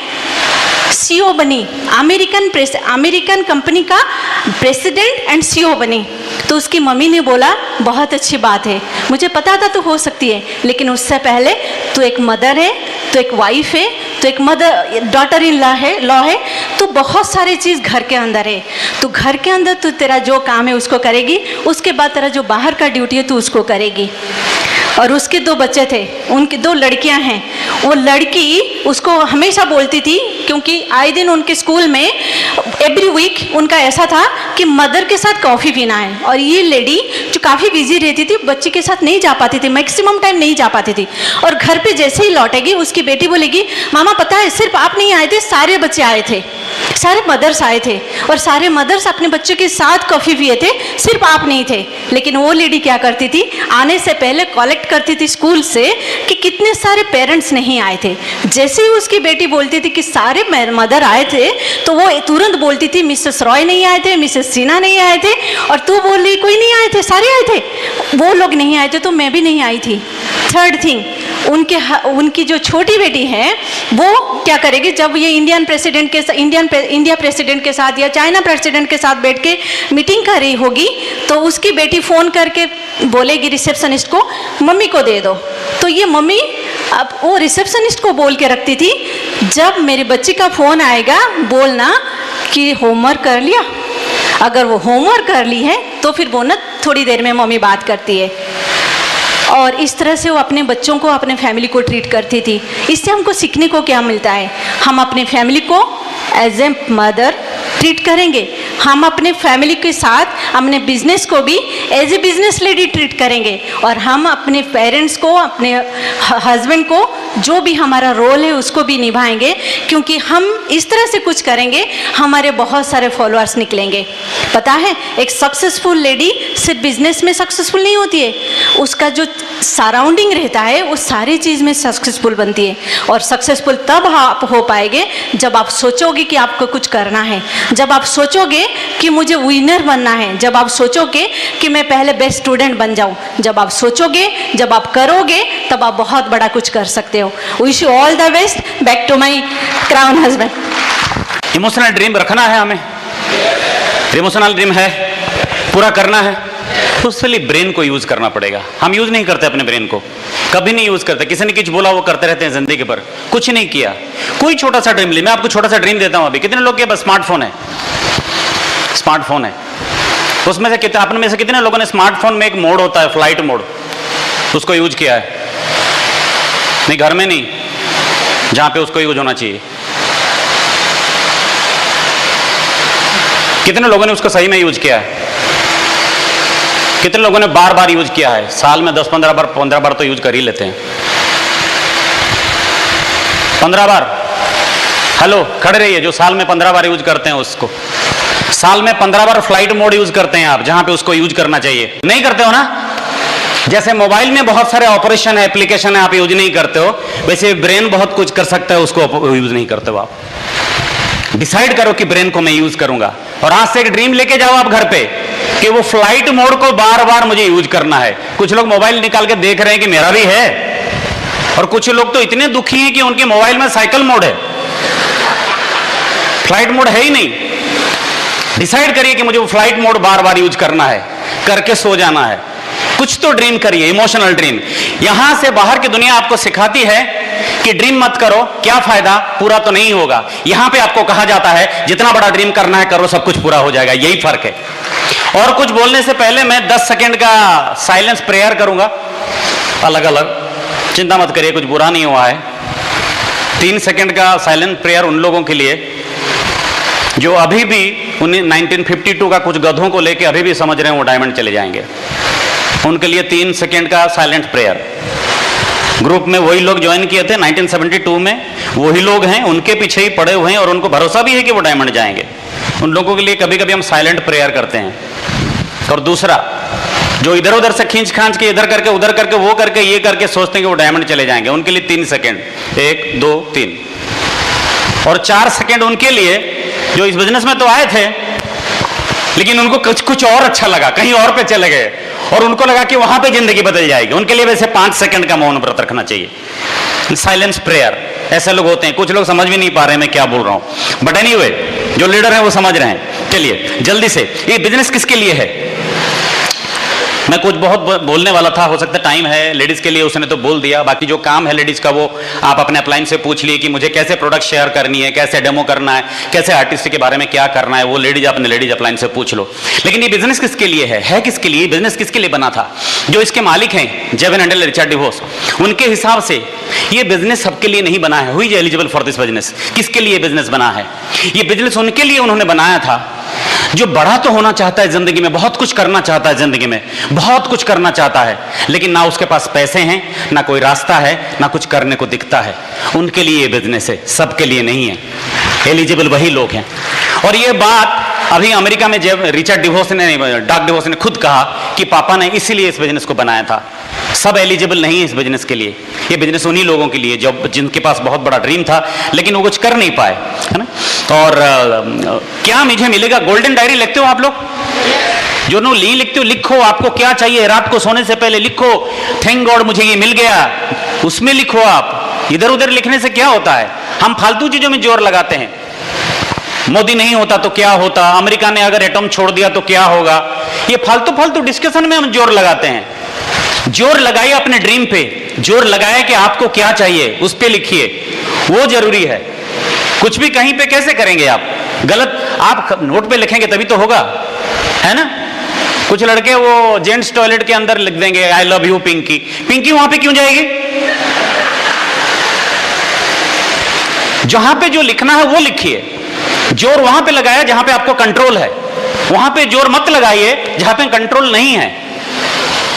सीईओ बनी, अमेरिकन कंपनी का प्रेसिडेंट एंड सीईओ बनी। तो उसकी मम्मी ने बोला बहुत अच्छी बात है, मुझे पता था तो हो सकती है, लेकिन उससे पहले तू एक मदर है, तो एक वाइफ है, तो एक डॉटर इन लॉ है, तो बहुत सारी चीज़ घर के अंदर है। तो घर के अंदर तू तेरा जो काम है उसको करेगी, उसके बाद तेरा जो बाहर का ड्यूटी है तू उसको करेगी। और उसके 2 बच्चे थे, उनकी 2 लड़कियां हैं। वो लड़की उसको हमेशा बोलती थी, क्योंकि आए दिन उनके स्कूल में एवरी वीक उनका ऐसा था कि मदर के साथ कॉफ़ी पीना है। और ये लेडी जो काफ़ी बिजी रहती थी, बच्चे के साथ नहीं जा पाती थी, मैक्सिमम टाइम नहीं जा पाती थी। और घर पे जैसे ही लौटेगी उसकी बेटी बोलेगी मामा पता है सिर्फ आप नहीं आए थे, सारे बच्चे आए थे, सारे मदर्स आए थे, और सारे मदर्स अपने बच्चों के साथ कॉफ़ी पिए थे, सिर्फ आप नहीं थे। लेकिन वो लेडी क्या करती थी, आने से पहले कलेक्ट करती थी स्कूल से कि कितने सारे पेरेंट्स नहीं आए थे। जैसे ही उसकी बेटी बोलती थी कि सारे मदर आए थे, तो वो तुरंत बोलती थी मिसेस रॉय नहीं आए थे, मिसेस सिन्हा नहीं आए थे, और तू बोल रही कोई नहीं आए थे, सारे आए थे। वो लोग नहीं आए थे तो मैं भी नहीं आई थी। थर्ड थिंग, उनकी जो छोटी बेटी है वो क्या करेगी, जब ये इंडिया प्रेसिडेंट के साथ या चाइना प्रेसिडेंट के साथ बैठ के मीटिंग कर रही होगी, तो उसकी बेटी फ़ोन करके बोलेगी रिसेप्शनिस्ट को मम्मी को दे दो। तो ये मम्मी अब वो रिसेप्शनिस्ट को बोल के रखती थी, जब मेरे बच्चे का फ़ोन आएगा बोलना कि होमवर्क कर लिया। अगर वो होमवर्क कर ली है तो फिर वो ना थोड़ी देर में मम्मी बात करती है। और इस तरह से वो अपने बच्चों को, अपने फैमिली को ट्रीट करती थी। इससे हमको सीखने को क्या मिलता है? हम अपने फैमिली को एज ए मदर ट्रीट करेंगे, हम अपने फैमिली के साथ अपने बिजनेस को भी as a business lady treat करेंगे, और हम अपने पेरेंट्स को, अपने हस्बैंड को, जो भी हमारा रोल है उसको भी निभाएंगे। क्योंकि हम इस तरह से कुछ करेंगे, हमारे बहुत सारे फॉलोअर्स निकलेंगे। पता है, एक सक्सेसफुल लेडी सिर्फ बिजनेस में सक्सेसफुल नहीं होती है, उसका जो सराउंडिंग रहता है वो सारी चीज़ में सक्सेसफुल बनती है। और सक्सेसफुल तब आप हो पाएंगे जब आप सोचोगे कि आपको कुछ करना है, जब आप सोचोगे कि मुझे विनर बनना है, जब आप सोचोगे कि मैं पहले बेस्ट स्टूडेंट बन जाऊं, जब आप सोचोगे, जब आप करोगे, तब आप बहुत बड़ा कुछ कर सकते हो। Wish you all the best. Back to my crown husband. Emotional dream रखना है हमें, इमोशनल ड्रीम है, पूरा करना है, तो उसके लिए ब्रेन को यूज करना पड़ेगा। हम यूज नहीं करते अपने ब्रेन को, कभी नहीं यूज करते। किसी ने कुछ बोला वो करते रहते हैं जिंदगी पर, कुछ नहीं किया। कोई छोटा सा ड्रीम ले, मैं आपको छोटा सा ड्रीम देता हूं। अभी कितने लोग के पास स्मार्टफोन है? स्मार्टफोन है, उसमें से कितने, अपने में से कितने लोगों ने स्मार्टफोन में एक मोड होता है फ्लाइट मोड, उसको यूज किया है? नहीं, घर में नहीं, जहां पे उसको यूज होना चाहिए। कितने लोगों ने उसको सही में यूज किया है? कितने लोगों ने बार बार यूज किया है? साल में 10-15 बार, 15 बार तो यूज कर ही लेते हैं। 15 बार। हेलो, खड़े रहिए। जो साल में 15 बार यूज करते हैं उसको, साल में 15 बार फ्लाइट मोड यूज करते हैं आप, जहां पे उसको यूज करना चाहिए। नहीं करते हो ना? जैसे मोबाइल में बहुत सारे ऑपरेशन है, एप्लीकेशन है, आप यूज नहीं करते हो, वैसे ब्रेन बहुत कुछ कर सकता है, उसको यूज नहीं करते हो आप। डिसाइड करो कि ब्रेन को मैं यूज करूंगा, और आज से एक ड्रीम लेके जाओ आप घर पे कि वो फ्लाइट मोड को बार बार मुझे यूज करना है। कुछ लोग मोबाइल निकाल के देख रहे हैं कि मेरा भी है, और कुछ लोग तो इतने दुखी हैं कि उनके मोबाइल में साइकिल मोड है, फ्लाइट मोड है ही नहीं। डिसाइड करिए कि मुझे वो फ्लाइट मोड बार बार यूज करना है, करके सो जाना है। कुछ तो ड्रीम करिए, इमोशनल ड्रीम। यहां से बाहर की दुनिया आपको सिखाती है कि ड्रीम मत करो, क्या फायदा, पूरा तो नहीं होगा। यहां पे आपको कहा जाता है जितना बड़ा ड्रीम करना है करो, सब कुछ पूरा हो जाएगा। यही फर्क है। और कुछ बोलने से पहले मैं 10 सेकंड का साइलेंस प्रेयर करूंगा, अलग अलग। चिंता मत करिए, कुछ बुरा नहीं हुआ है। 3 सेकंड का साइलेंट प्रेयर उन लोगों के लिए जो अभी भी 1952 का कुछ गधों को लेके अभी भी समझ रहे हैं वो डायमंड चले जाएंगे, उनके लिए 3 सेकंड का साइलेंट प्रेयर। ग्रुप में वही लोग ज्वाइन किए थे 1972 में, वही लोग हैं, उनके पीछे ही पड़े हुए हैं, और उनको भरोसा भी है कि वो डायमंड जाएंगे। उन लोगों के लिए कभी कभी हम साइलेंट प्रेयर करते हैं। और दूसरा, जो इधर उधर से खींच खांच के इधर करके उधर करके वो करके ये करके सोचते हैं कि वो डायमंड चले जाएंगे, उनके लिए 3 सेकंड, 1 2 3। और 4 सेकंड उनके लिए जो इस बिजनेस में तो आए थे, लेकिन उनको कुछ और अच्छा लगा, कहीं और पे चले गए, और उनको लगा कि वहां पे जिंदगी बदल जाएगी। उनके लिए वैसे 5 सेकंड का मौन व्रत रखना चाहिए, साइलेंस प्रेयर। ऐसे लोग होते हैं, कुछ लोग समझ भी नहीं पा रहे मैं क्या बोल रहा हूं, बट एनीवे जो लीडर है वो समझ रहे हैं। चलिए जल्दी से, ये बिजनेस किसके लिए है? मैं कुछ बहुत बोलने वाला था, हो सकता है टाइम है लेडीज के लिए, उसने तो बोल दिया। बाकी जो काम है लेडीज का वो आप अपने अपलाइन से पूछ लिए कि मुझे कैसे प्रोडक्ट शेयर करनी है, कैसे डेमो करना है, कैसे आर्टिस्ट के बारे में क्या करना है, वो लेडीज अपने लेडीज अपलाइन से पूछ लो। लेकिन ये बिजनेस किसके लिए है किसके लिए? बिजनेस किसके लिए बना था? जो इसके मालिक हैं जेविन हैंडल, रिचर्ड डिवोस, उनके हिसाब से ये बिजनेस सबके लिए नहीं बना है। हुई is eligible for this business. किसके लिए बिजनेस बना है? ये बिजनेस उनके लिए उन्होंने बनाया था जो बड़ा तो होना चाहता है जिंदगी में, बहुत कुछ करना चाहता है जिंदगी में, बहुत कुछ करना चाहता है, लेकिन ना उसके पास पैसे हैं, ना कोई रास्ता है, ना कुछ करने को दिखता है। उनके लिए ये बिजनेस है, सबके लिए नहीं है। एलिजिबल वही लोग हैं। और ये बात अभी अमेरिका में जब रिचर्ड डिवोस ने, डॉग डिवोस ने खुद कहा कि पापा ने इसीलिए इस बिजनेस को बनाया था। सब एलिजिबल नहीं है इस बिजनेस के लिए। ये बिजनेस उन्हीं लोगों के लिए जो जिनके पास बहुत बड़ा ड्रीम था लेकिन वो कुछ कर नहीं पाए, है ना। और क्या मुझे मिलेगा? गोल्डन डायरी लिखते हो आप लोग? जो नो लिखते हो, लिखो आपको क्या चाहिए, रात को सोने से पहले लिखो, थैंक गॉड मुझे ये मिल गया, उसमें लिखो आप। इधर उधर लिखने से क्या होता है? हम फालतू चीजों में जोर लगाते हैं। मोदी नहीं होता तो क्या होता, अमेरिका ने अगर एटम छोड़ दिया तो क्या होगा, ये फालतू फालतू डिस्कशन में हम जोर लगाते हैं। जोर लगाइए अपने ड्रीम पे, जोर लगाए कि आपको क्या चाहिए उस पे लिखिए, वो जरूरी है। कुछ भी कहीं पे कैसे करेंगे आप? गलत आप नोट पे लिखेंगे तभी तो होगा, है ना। कुछ लड़के वो जेंट्स टॉयलेट के अंदर लिख देंगे I love you Pinky. Pinky वहां पे क्यों जाएगी? जहां पे जो लिखना है वो लिखिए। जोर वहां पे लगाया जहां पे आपको कंट्रोल है, वहां पे जोर मत लगाइए जहां पे कंट्रोल नहीं है।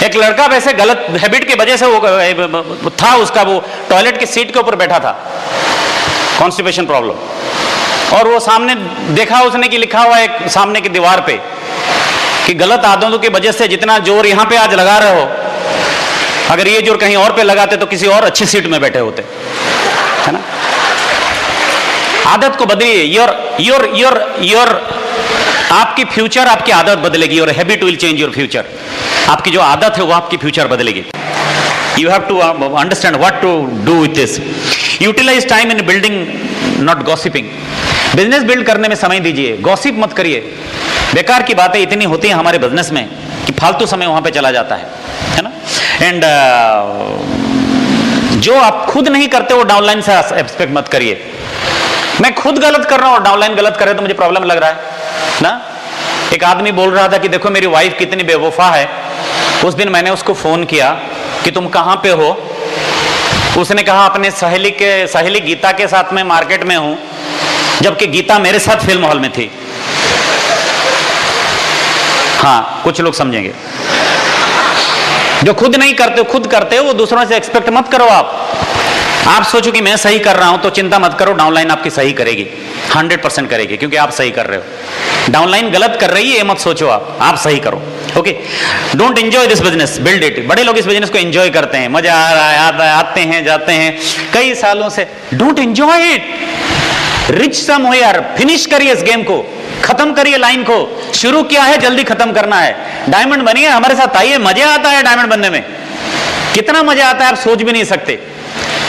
एक लड़का वैसे गलत हैबिट की वजह से वो था, उसका वो टॉयलेट की सीट के ऊपर बैठा था, कॉन्स्टिपेशन प्रॉब्लम, और वो सामने देखा उसने कि लिखा हुआ एक सामने की दीवार पे कि गलत आदतों की वजह से जितना जोर यहां पे आज लगा रहे हो, अगर ये जोर कहीं और पे लगाते तो किसी और अच्छी सीट में बैठे होते, है ना। आदत को बदलिए। योर आपकी फ्यूचर, आपकी आदत बदलेगी। Your habit will change your future. आपकी जो आदत है वो आपकी फ्यूचर बदलेगी। You have to understand what to do with this. Utilize time in building, not gossiping. Business build करने में समय दीजिए, गॉसिप मत करिए। बेकार की बातें इतनी होती हैं हमारे बिजनेस में कि फालतू समय वहां पे चला जाता है ना। एंड जो आप खुद नहीं करते वो डाउनलाइन से एक्सपेक्ट मत करिए। मैं खुद गलत कर रहा हूं और डाउनलाइन गलत कर रहे तो मुझे प्रॉब्लम लग रहा है ना। एक आदमी बोल रहा था कि देखो मेरी वाइफ कितनी बेवफा है। उस दिन मैंने उसको फोन किया कि तुम कहां पे हो। उसने कहा अपने सहेली गीता के साथ मैं मार्केट में हूं, जबकि गीता मेरे साथ फिल्म हॉल में थी। हाँ, कुछ लोग समझेंगे। जो खुद नहीं करते खुद करते हो, वो दूसरों से एक्सपेक्ट मत करो। आप सोचो कि मैं सही कर रहा हूं तो चिंता मत करो, डाउनलाइन आपकी सही करेगी, 100% करेगी, क्योंकि आप सही कर रहे हो। डाउनलाइन गलत कर रही है ये मत सोचो, आप सही करो। Okay, don't enjoy this business, build it. बड़े लोग इस बिजनेस को एंजॉय करते हैं, मजा आ रहा है, आते हैं जाते हैं कई सालों से। Don't enjoy it, rich somewhere. Finish करिए इस गेम को, खत्म करिए लाइन को। शुरू किया है, जल्दी खत्म करना है। डायमंड बनिए, हमारे साथ आइए, मजा आता है डायमंड बनने में। कितना मजा आता है आप सोच भी नहीं सकते।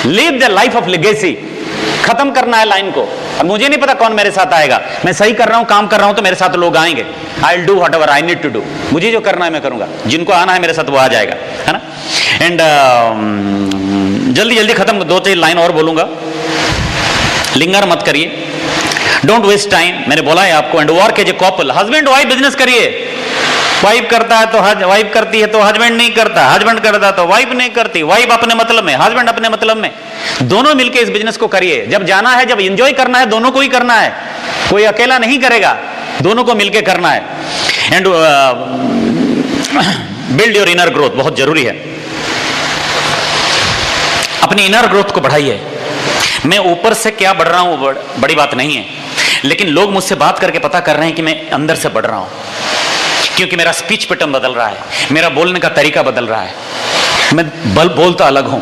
Live the life of legacy. खत्म करना है लाइन को। और मुझे नहीं पता कौन मेरे साथ आएगा, मैं सही कर रहा हूं, काम कर रहा हूं तो मेरे साथ लोग आएंगे। I will do whatever I need to do. मुझे जो करना है मैं करूंगा, जिनको आना है मेरे साथ वो आ जाएगा, है ना। एंड जल्दी जल्दी खत्म। 2-3 लाइन और बोलूंगा, लिंगर मत करिए। डोंट वेस्ट टाइम, मैंने बोला है आपको। And work as a couple, husband wife business करिए। वाइफ करता है तो वाइफ करती है तो हस्बैंड नहीं करता, हस्बैंड करता तो वाइफ नहीं करती, वाइफ अपने मतलब में, हस्बैंड अपने मतलब में। दोनों मिलकर इस बिजनेस को करिए। जब जाना है, जब एंजॉय करना है, दोनों को ही करना है, कोई अकेला नहीं करेगा, दोनों को मिलकर करना है। And build your inner growth, बहुत जरूरी है। अपनी इनर ग्रोथ को बढ़ाइए। मैं ऊपर से क्या बढ़ रहा हूं बड़ी बात नहीं है, लेकिन लोग मुझसे बात करके पता कर रहे हैं कि मैं अंदर से बढ़ रहा हूं, क्योंकि मेरा स्पीच पैटर्न बदल रहा है, मेरा बोलने का तरीका बदल रहा है, मैं बोलता अलग हूं।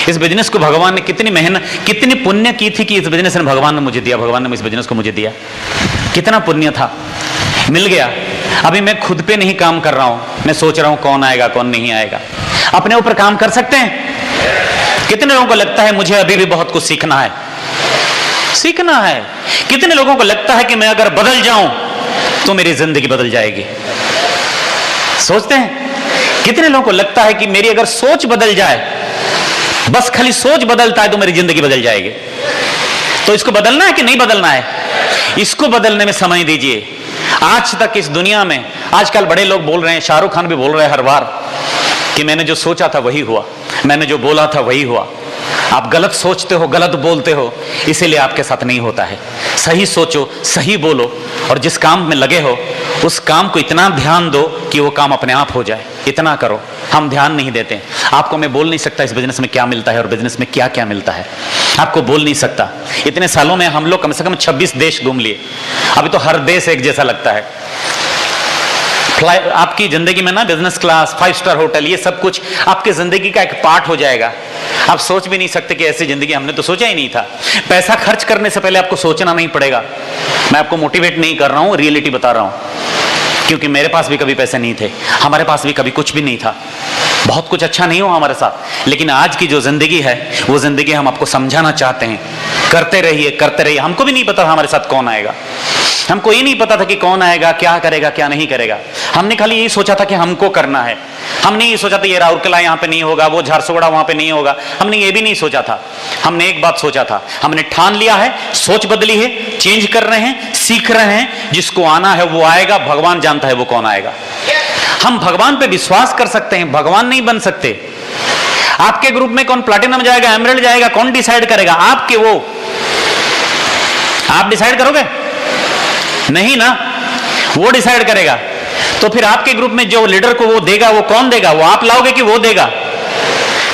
इस बिजनेस को भगवान ने कितनी मेहनत, कितनी पुण्य की थी कि इस बिजनेस ने भगवान ने मुझे दिया, भगवान ने इस बिजनेस को मुझे दिया। कितना पुण्य था, मिल गया। अभी मैं खुद पे नहीं काम कर रहा हूं, मैं सोच रहा हूं कौन आएगा कौन नहीं आएगा। अपने ऊपर काम कर सकते हैं। कितने लोगों को लगता है मुझे अभी भी बहुत कुछ सीखना है, सीखना है। कितने लोगों को लगता है कि मैं अगर बदल जाऊं तो मेरी जिंदगी बदल जाएगी, सोचते हैं। कितने लोगों को लगता है कि मेरी अगर सोच बदल जाए, बस खाली सोच बदलता है तो मेरी जिंदगी बदल जाएगी। तो इसको बदलना है कि नहीं बदलना है? इसको बदलने में समय दीजिए। आज तक इस दुनिया में आजकल बड़े लोग बोल रहे हैं, शाहरुख खान भी बोल रहे हैं हर बार कि मैंने जो सोचा था वही हुआ, मैंने जो बोला था वही हुआ। आप गलत सोचते हो, गलत बोलते हो, इसीलिए आपके साथ नहीं होता है। सही सोचो, सही बोलो, और जिस काम में लगे हो उस काम को इतना ध्यान दो कि वो काम अपने आप हो जाए। इतना करो। हम ध्यान नहीं देते। आपको मैं बोल नहीं सकता इस बिजनेस में क्या मिलता है और बिजनेस में क्या क्या मिलता है, आपको बोल नहीं सकता। इतने सालों में हम लोग कम से कम 26 देश घूम लिए। अभी तो हर देश एक जैसा लगता है। आपकी जिंदगी में ना बिजनेस क्लास, 5 स्टार होटल, ये सब कुछ आपकी जिंदगी का एक पार्ट हो जाएगा। आप सोच भी नहीं सकते कि ऐसी जिंदगी हमने तो सोचा ही नहीं था। पैसा खर्च करने से पहले आपको सोचना नहीं पड़ेगा। मैं आपको मोटिवेट नहीं कर रहा हूं, रियलिटी बता रहा हूं, क्योंकि मेरे पास भी कभी पैसे नहीं थे, हमारे पास भी कभी कुछ भी नहीं था, बहुत कुछ अच्छा नहीं हुआ हमारे साथ। लेकिन आज की जो जिंदगी है वो जिंदगी हम आपको समझाना चाहते हैं। करते रहिए, करते रहिए। हमको भी नहीं पता हमारे साथ कौन आएगा, हमको ये नहीं पता था कि कौन आएगा, क्या करेगा, क्या नहीं करेगा। हमने खाली यही सोचा था कि हमको करना है। हमने ये सोचा था ये राउरकेला यहाँ पे नहीं होगा, वो झारसुगुड़ा वहां पे नहीं होगा। हमने ये भी नहीं सोचा था। हमने एक बात सोचा था, हमने ठान लिया है, सोच बदली है, चेंज कर रहे हैं, सीख रहे हैं। जिसको आना है वो आएगा, भगवान जानता है वो कौन आएगा। हम भगवान पे विश्वास कर सकते हैं, भगवान नहीं बन सकते। आपके ग्रुप में कौन प्लैटिनम जाएगा, एमरल्ड जाएगा, कौन डिसाइड करेगा? आपके वो आप डिसाइड करोगे? नहीं ना, वो डिसाइड करेगा। तो फिर आपके ग्रुप में जो लीडर को वो देगा, वो कौन देगा? वो आप लाओगे कि वो देगा?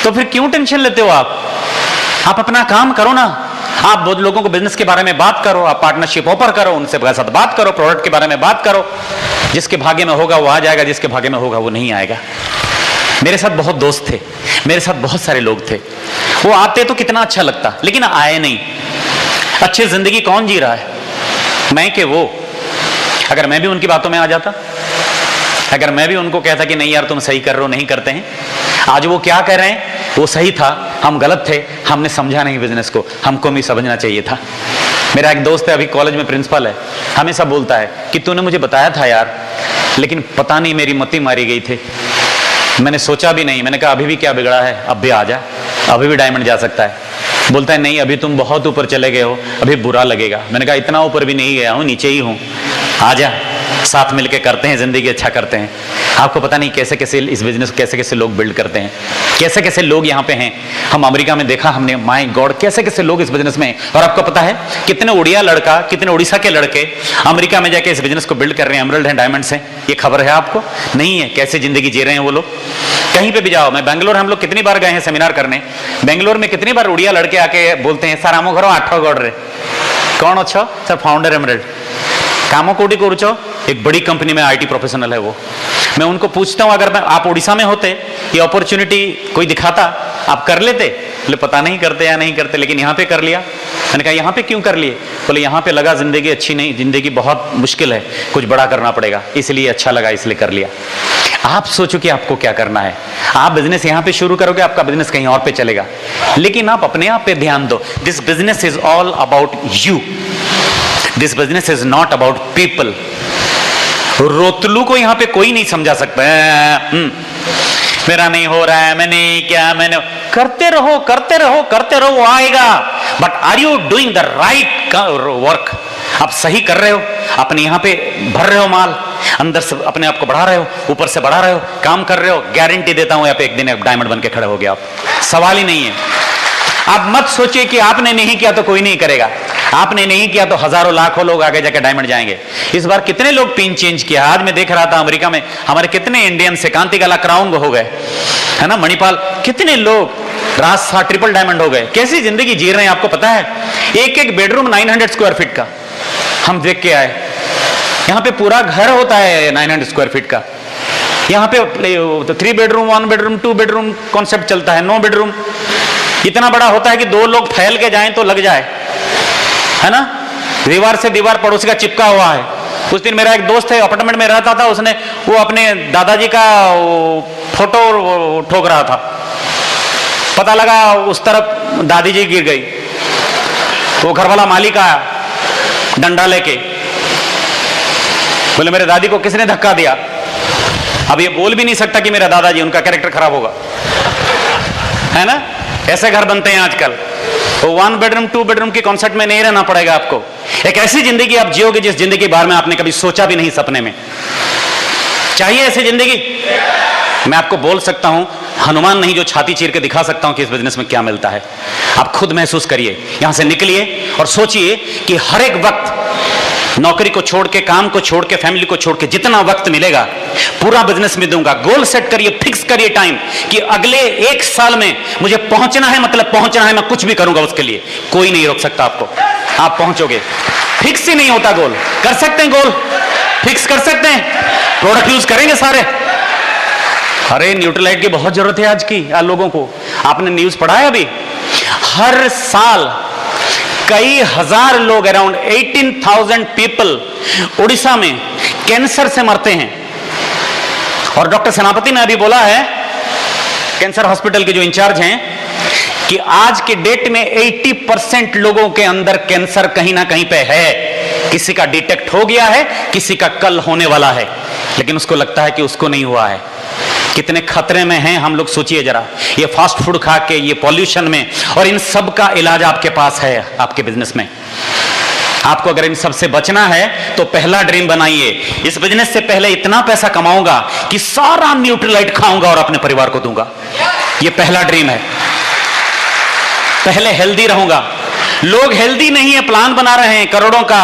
तो फिर क्यों टेंशन लेते हो आप अपना काम करो ना। आप बहुत लोगों को बिजनेस के बारे में बात करो, आप पार्टनरशिप ऑफर करो, उनसे साथ बात करो, प्रोडक्ट के बारे में बात करो। जिसके भाग्य में होगा वो आ जाएगा, जिसके भाग्य में होगा वो नहीं आएगा। मेरे साथ बहुत दोस्त थे, मेरे साथ बहुत सारे लोग थे, वो आते तो कितना अच्छा लगता, लेकिन आए नहीं। अच्छी जिंदगी कौन जी रहा है, मैं कि वो? अगर मैं भी उनकी बातों में आ जाता, अगर मैं भी उनको कहता कि नहीं यार तुम सही कर रहे हो, नहीं करते हैं, आज वो क्या कह रहे हैं, वो सही था, हम गलत थे, हमने समझा नहीं बिजनेस को, हमको भी समझना चाहिए था। मेरा एक दोस्त है, अभी कॉलेज में प्रिंसिपल है, हमेशा बोलता है कि तूने मुझे बताया था यार, लेकिन पता नहीं मेरी मती मारी गई थी, मैंने सोचा भी नहीं। मैंने कहा अभी भी क्या बिगड़ा है, अब भी आ जा, अभी भी डायमंड जा सकता है। बोलता है नहीं अभी तुम बहुत ऊपर चले गए हो, अभी बुरा लगेगा। मैंने कहा इतना ऊपर भी नहीं गया हूं, नीचे ही हूं, आ जा, साथ मिलके करते हैं, जिंदगी अच्छा करते हैं। आपको पता नहीं कैसे कैसे इस बिजनेस कैसे कैसे लोग बिल्ड करते हैं, कैसे कैसे लोग यहाँ पे हैं। हम अमेरिका में देखा हमने, माय गॉड कैसे कैसे लोग इस बिजनेस में हैं। और आपको पता है कितने उड़िया लड़का, कितने उड़ीसा के लड़के अमेरिका में जाके इस बिजनेस को बिल्ड कर रहे हैं, एमरल्ड हैं, डायमंड्स हैं। ये खबर है आपको? नहीं है। कैसे जिंदगी जी रहे हैं वो लोग। कहीं पे भी जाओ, मैं बेंगलोर, हम लोग कितनी बार गए हैं सेमिनार करने, बेंगलोर में कितनी बार उड़िया लड़के आके बोलते हैं सर आमो घरो 8 गौड़ रे, कौन अच्छो सर? फाउंडर एमरल्ड, कामो कोटी करो, एक बड़ी कंपनी में आईटी प्रोफेशनल है वो। मैं उनको पूछता हूं अगर आप उड़ीसा में होते, ये अपॉर्चुनिटी कोई दिखाता, आप कर लेते? बोले पता नहीं करते या नहीं करते, लेकिन यहाँ पे कर लिया। मैंने कहा यहाँ पे क्यों कर लिए? बोले यहाँ पे लगा जिंदगी अच्छी नहीं, जिंदगी बहुत मुश्किल है, कुछ बड़ा करना पड़ेगा, इसलिए अच्छा लगा, इसलिए कर लिया। आप सोचो कि आपको क्या करना है। आप बिजनेस यहाँ पे शुरू करोगे, आपका बिजनेस कहीं और पे चलेगा, लेकिन आप अपने आप पे ध्यान दो। This business is all about you, this business is not about people. रोतलू को यहां पे कोई नहीं समझा सकता है, मेरा नहीं हो रहा है, मैंने क्या, मैंने करते रहो करते रहो करते रहो, वो आएगा। But are you doing the right work? आप सही कर रहे हो, अपने यहाँ पे भर रहे हो माल, अंदर से अपने आप को बढ़ा रहे हो, ऊपर से बढ़ा रहे हो, काम कर रहे हो। गारंटी देता हूं यहाँ पे एक दिन डायमंड बन के खड़े हो गए आप, सवाल ही नहीं है। आप मत सोचिए कि आपने नहीं किया तो कोई नहीं करेगा, आपने नहीं किया तो हजारों लाखों लोग आगे जाके डायमंड जाएंगे। इस बार कितने लोग पिन चेंज किया, आज मैं देख रहा था अमेरिका में हमारे कितने इंडियन से कांतिकाला क्राउन हो गए, है ना, मणिपाल, कितने लोग रास्ता ट्रिपल डायमंड हो गए। कैसी जिंदगी जी रहे हैं आपको पता है? एक एक बेडरूम 900 स्क्वायर फीट का हम देख के आए। यहाँ पे पूरा घर होता है 900 स्क्वायर फीट का। यहाँ पे 3 बेडरूम 1 बेडरूम 2 बेडरूम कॉन्सेप्ट चलता है, 9 बेडरूम इतना बड़ा होता है कि 2 लोग फैल के जाएं तो लग जाए, है ना। दीवार से दीवार पड़ोसी का चिपका हुआ है। उस दिन मेरा एक दोस्त है, अपार्टमेंट में रहता था, उसने वो अपने दादाजी का फोटो ठोक रहा था, पता लगा उस तरफ दादी जी गिर गई, वो घर वाला मालिक आया डंडा लेके, बोले मेरे दादी को किसने धक्का दिया। अब ये बोल भी नहीं सकता कि मेरा दादाजी, उनका कैरेक्टर खराब होगा, है ना। ऐसे घर बनते हैं आजकल। तो 1 बेडरूम 2 बेडरूम के कॉन्सेप्ट में नहीं रहना पड़ेगा आपको। एक ऐसी जिंदगी आप जियोगे जिस जिंदगी के बारे में आपने कभी सोचा भी नहीं सपने में। चाहिए ऐसी जिंदगी? मैं आपको बोल सकता हूं, हनुमान नहीं जो छाती चीर के दिखा सकता हूं कि इस बिजनेस में क्या मिलता है। आप खुद महसूस करिए, यहां से निकलिए और सोचिए कि हर एक वक्त नौकरी को छोड़ के, काम को छोड़ के, फैमिली को छोड़ के जितना वक्त मिलेगा पूरा बिजनेस में दूंगा। गोल सेट करिए, फिक्स करिए टाइम कि अगले 1 साल में मुझे पहुंचना है, मतलब पहुंचना है, मैं कुछ भी करूंगा उसके लिए, कोई नहीं रोक सकता आपको, आप पहुंचोगे। फिक्स ही नहीं होता गोल, कर सकते हैं गोल फिक्स कर सकते हैं, प्रोडक्ट यूज करेंगे सारे। अरे न्यूट्रलाइट की बहुत जरूरत है आज की लोगों को। आपने न्यूज पढ़ा है अभी? हर साल कई हजार लोग, अराउंड 18,000 पीपल उड़ीसा में कैंसर से मरते हैं। और डॉक्टर सेनापति ने अभी बोला है, कैंसर हॉस्पिटल के जो इंचार्ज हैं, कि आज के डेट में 80% लोगों के अंदर कैंसर कहीं ना कहीं पे है। किसी का डिटेक्ट हो गया है, किसी का कल होने वाला है, लेकिन उसको लगता है कि उसको नहीं हुआ है। कितने खतरे में हैं हम लोग, सोचिए जरा। ये फास्ट फूड खा के, ये पॉल्यूशन में, और इन सब का इलाज आपके पास है, आपके बिजनेस में। आपको अगर इन सबसे बचना है तो पहला ड्रीम बनाइए, इस बिजनेस से पहले इतना पैसा कमाऊंगा कि सारा न्यूट्रीलाइट खाऊंगा और अपने परिवार को दूंगा। यह पहला ड्रीम है। पहले हेल्दी रहूंगा। लोग हेल्दी नहीं है, प्लान बना रहे हैं करोड़ों का,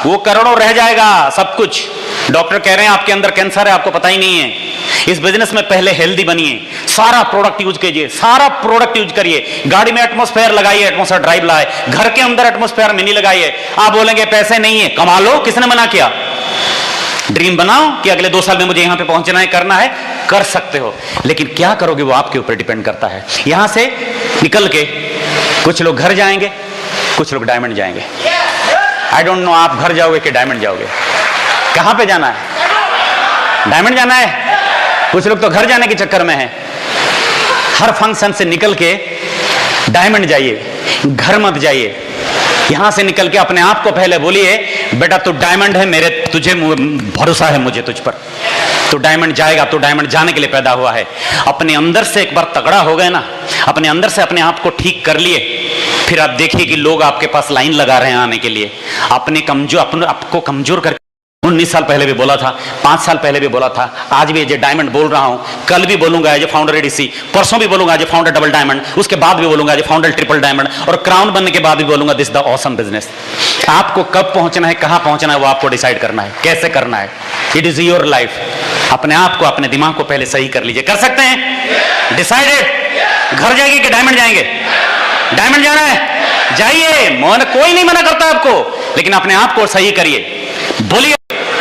वो करोड़ों रह जाएगा सब कुछ। डॉक्टर कह रहे हैं आपके अंदर कैंसर है, आपको पता ही नहीं है। इस बिजनेस में पहले हेल्दी बनिए, सारा प्रोडक्ट यूज कीजिए, सारा प्रोडक्ट यूज करिए। गाड़ी में एटमॉस्फेयर लगाइए, एटमॉस्फेयर ड्राइव लाए, घर के अंदर एटमॉस्फेयर मिनी लगाइए। आप बोलेंगे पैसे नहीं है, कमा लो, किसने मना किया? ड्रीम बनाओ कि अगले 2 साल में मुझे यहां पे पहुंचना है, करना है, कर सकते हो। लेकिन क्या करोगे वो आपके ऊपर डिपेंड करता है। यहां से निकल के कुछ लोग घर जाएंगे, कुछ लोग डायमंड जाएंगे। आई डोंट नो आप घर जाओगे कि डायमंड जाओगे। कहां पे जाना है? डायमंड जाना है। कुछ लोग तो घर जाने के चक्कर में हैं। हर फंक्शन से निकल के डायमंड जाइए, घर मत जाइए। यहां से निकल के अपने आप को पहले बोलिए, बेटा तू डायमंड है, मेरे तुझे भरोसा है, मुझे तुझ पर। तू डायमंड जाएगा, तू डायमंड जाने के लिए पैदा हुआ है। अपने अंदर से एक बार तगड़ा हो गए ना, अपने अंदर से अपने आप को ठीक कर लिए, फिर आप देखिए कि लोग आपके पास लाइन लगा रहे हैं आने के लिए। अपने आपको कमजोर करके 19 साल पहले भी बोला था, 5 साल पहले भी बोला था, आज भी एज डायमंड बोल रहा हूं, कल भी बोलूंगा एज फाउंडर एडीसी, परसों भी बोलूंगा एज फाउंडर डबल डायमंड, उसके बाद भी बोलूंगा एज फाउंडर ट्रिपल डायमंड, और क्राउन बनने के बाद भी बोलूंगा दिस द ऑसम बिजनेस। आपको कब पहुंचना है, कहां पहुंचना है, वो आपको डिसाइड करना है, कैसे करना है। It is your life. अपने आप को, अपने दिमाग को पहले सही कर लीजिए। कर सकते हैं? डिसाइडेड। घर जाएंगे कि डायमंड जाएंगे? डायमंड जाना है, जाइए, कोई नहीं मना करता आपको, लेकिन अपने आप को सही करिए। बोलिए,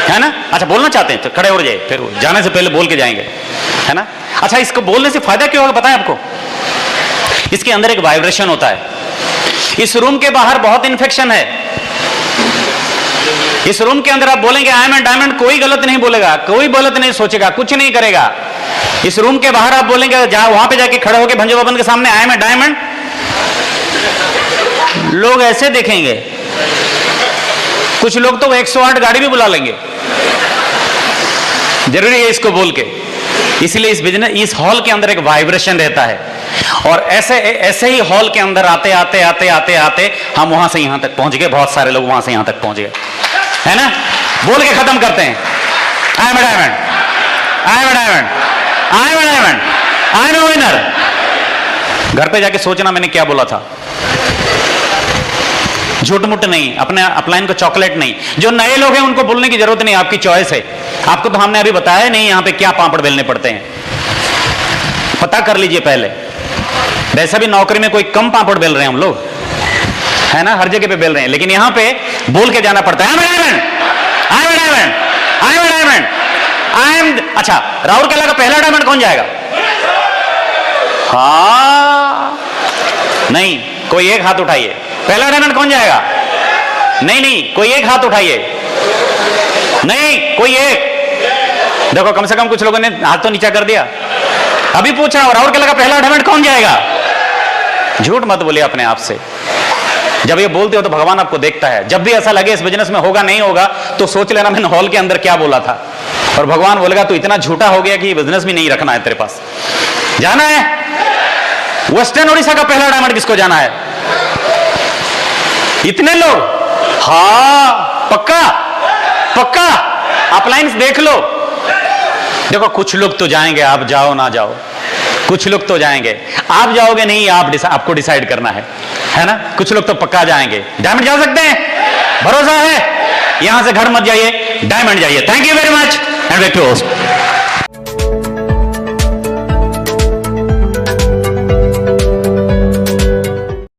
है ना? अच्छा, बोलना चाहते हैं तो खड़े हो जाइए, फिर जाने से पहले बोल के जाएंगे, है ना? अच्छा, इसको बोलने से फायदा क्या होगा पता है आपको? इसके अंदर एक वाइब्रेशन होता है। इस रूम के बाहर बहुत इन्फेक्शन है। इस रूम के अंदर आप बोलेंगे आई एम ए डायमंड, कोई गलत नहीं बोलेगा, कोई गलत नहीं सोचेगा, कुछ नहीं करेगा। इस रूम के बाहर आप बोलेंगे, जहां वहां पे जाके खड़े होकर भंजो बाबन के सामने आई एम ए डायमंड, लोग ऐसे देखेंगे। कुछ लोग तो 108 गाड़ी भी बुला लेंगे। जरूरी है इसको बोल के। इसलिए इस बिजनेस, इस हॉल के अंदर एक वाइब्रेशन रहता है, और ऐसे ही हॉल के अंदर आते आते आते आते आते हम वहां से यहां तक पहुंच गए। बहुत सारे लोग वहां से यहां तक पहुंच गए, है ना? बोल के खत्म करते हैं, I am a diamond, I am a diamond, I am a diamond, I am a winner. घर पे जाके सोचना मैंने क्या बोला था। झूठ मुठ नहीं, अपने अपलाइन को चॉकलेट नहीं। जो नए लोग हैं उनको बोलने की जरूरत नहीं, आपकी चॉइस है। आपको तो हमने अभी बताया नहीं यहां पे क्या पापड़ बेलने पड़ते हैं, पता कर लीजिए पहले। वैसे भी नौकरी में कोई कम पापड़ बेल रहे हैं हम लोग, है ना? हर जगह पे बेल रहे हैं, लेकिन यहां पे बोल के जाना पड़ता है, I am diamond, I M diamond, I M diamond, I M. अच्छा, राहुल केला का पहला डायमंड कौन जाएगा? हाँ, नहीं, कोई एक हाथ उठाइए। पहला डायमंड कौन जाएगा? नहीं नहीं, कोई एक हाथ उठाइए। नहीं, कोई एक। देखो, कम से कम कुछ लोगों ने हाथ तो नीचा कर दिया। अभी पूछ रहा हूं, राहुल केला का पहला डायमंड कौन जाएगा? झूठ मत बोलिए अपने आप से। जब ये बोलते हो तो भगवान आपको देखता है। जब भी ऐसा लगे इस बिजनेस में होगा नहीं होगा, तो सोच लेना मैंने हॉल के अंदर क्या बोला था, और भगवान बोलेगा तू इतना झूठा हो गया कि ये बिजनेस भी नहीं रखना है तेरे पास। जाना है वेस्टर्न उड़ीसा का पहला डायमंड किसको जाना है? इतने लोग? हाँ, पक्का पक्का। अपलाइंस देख लो। देखो, कुछ लोग तो जाएंगे, आप जाओ ना जाओ, कुछ लोग तो जाएंगे। आप जाओगे नहीं, आपको डिसाइड करना है ना? कुछ लोग तो पक्का जाएंगे। डायमंड जा सकते हैं, भरोसा है। यहां से घर मत जाइए, डायमंड जाइए। Thank you very much and back to host.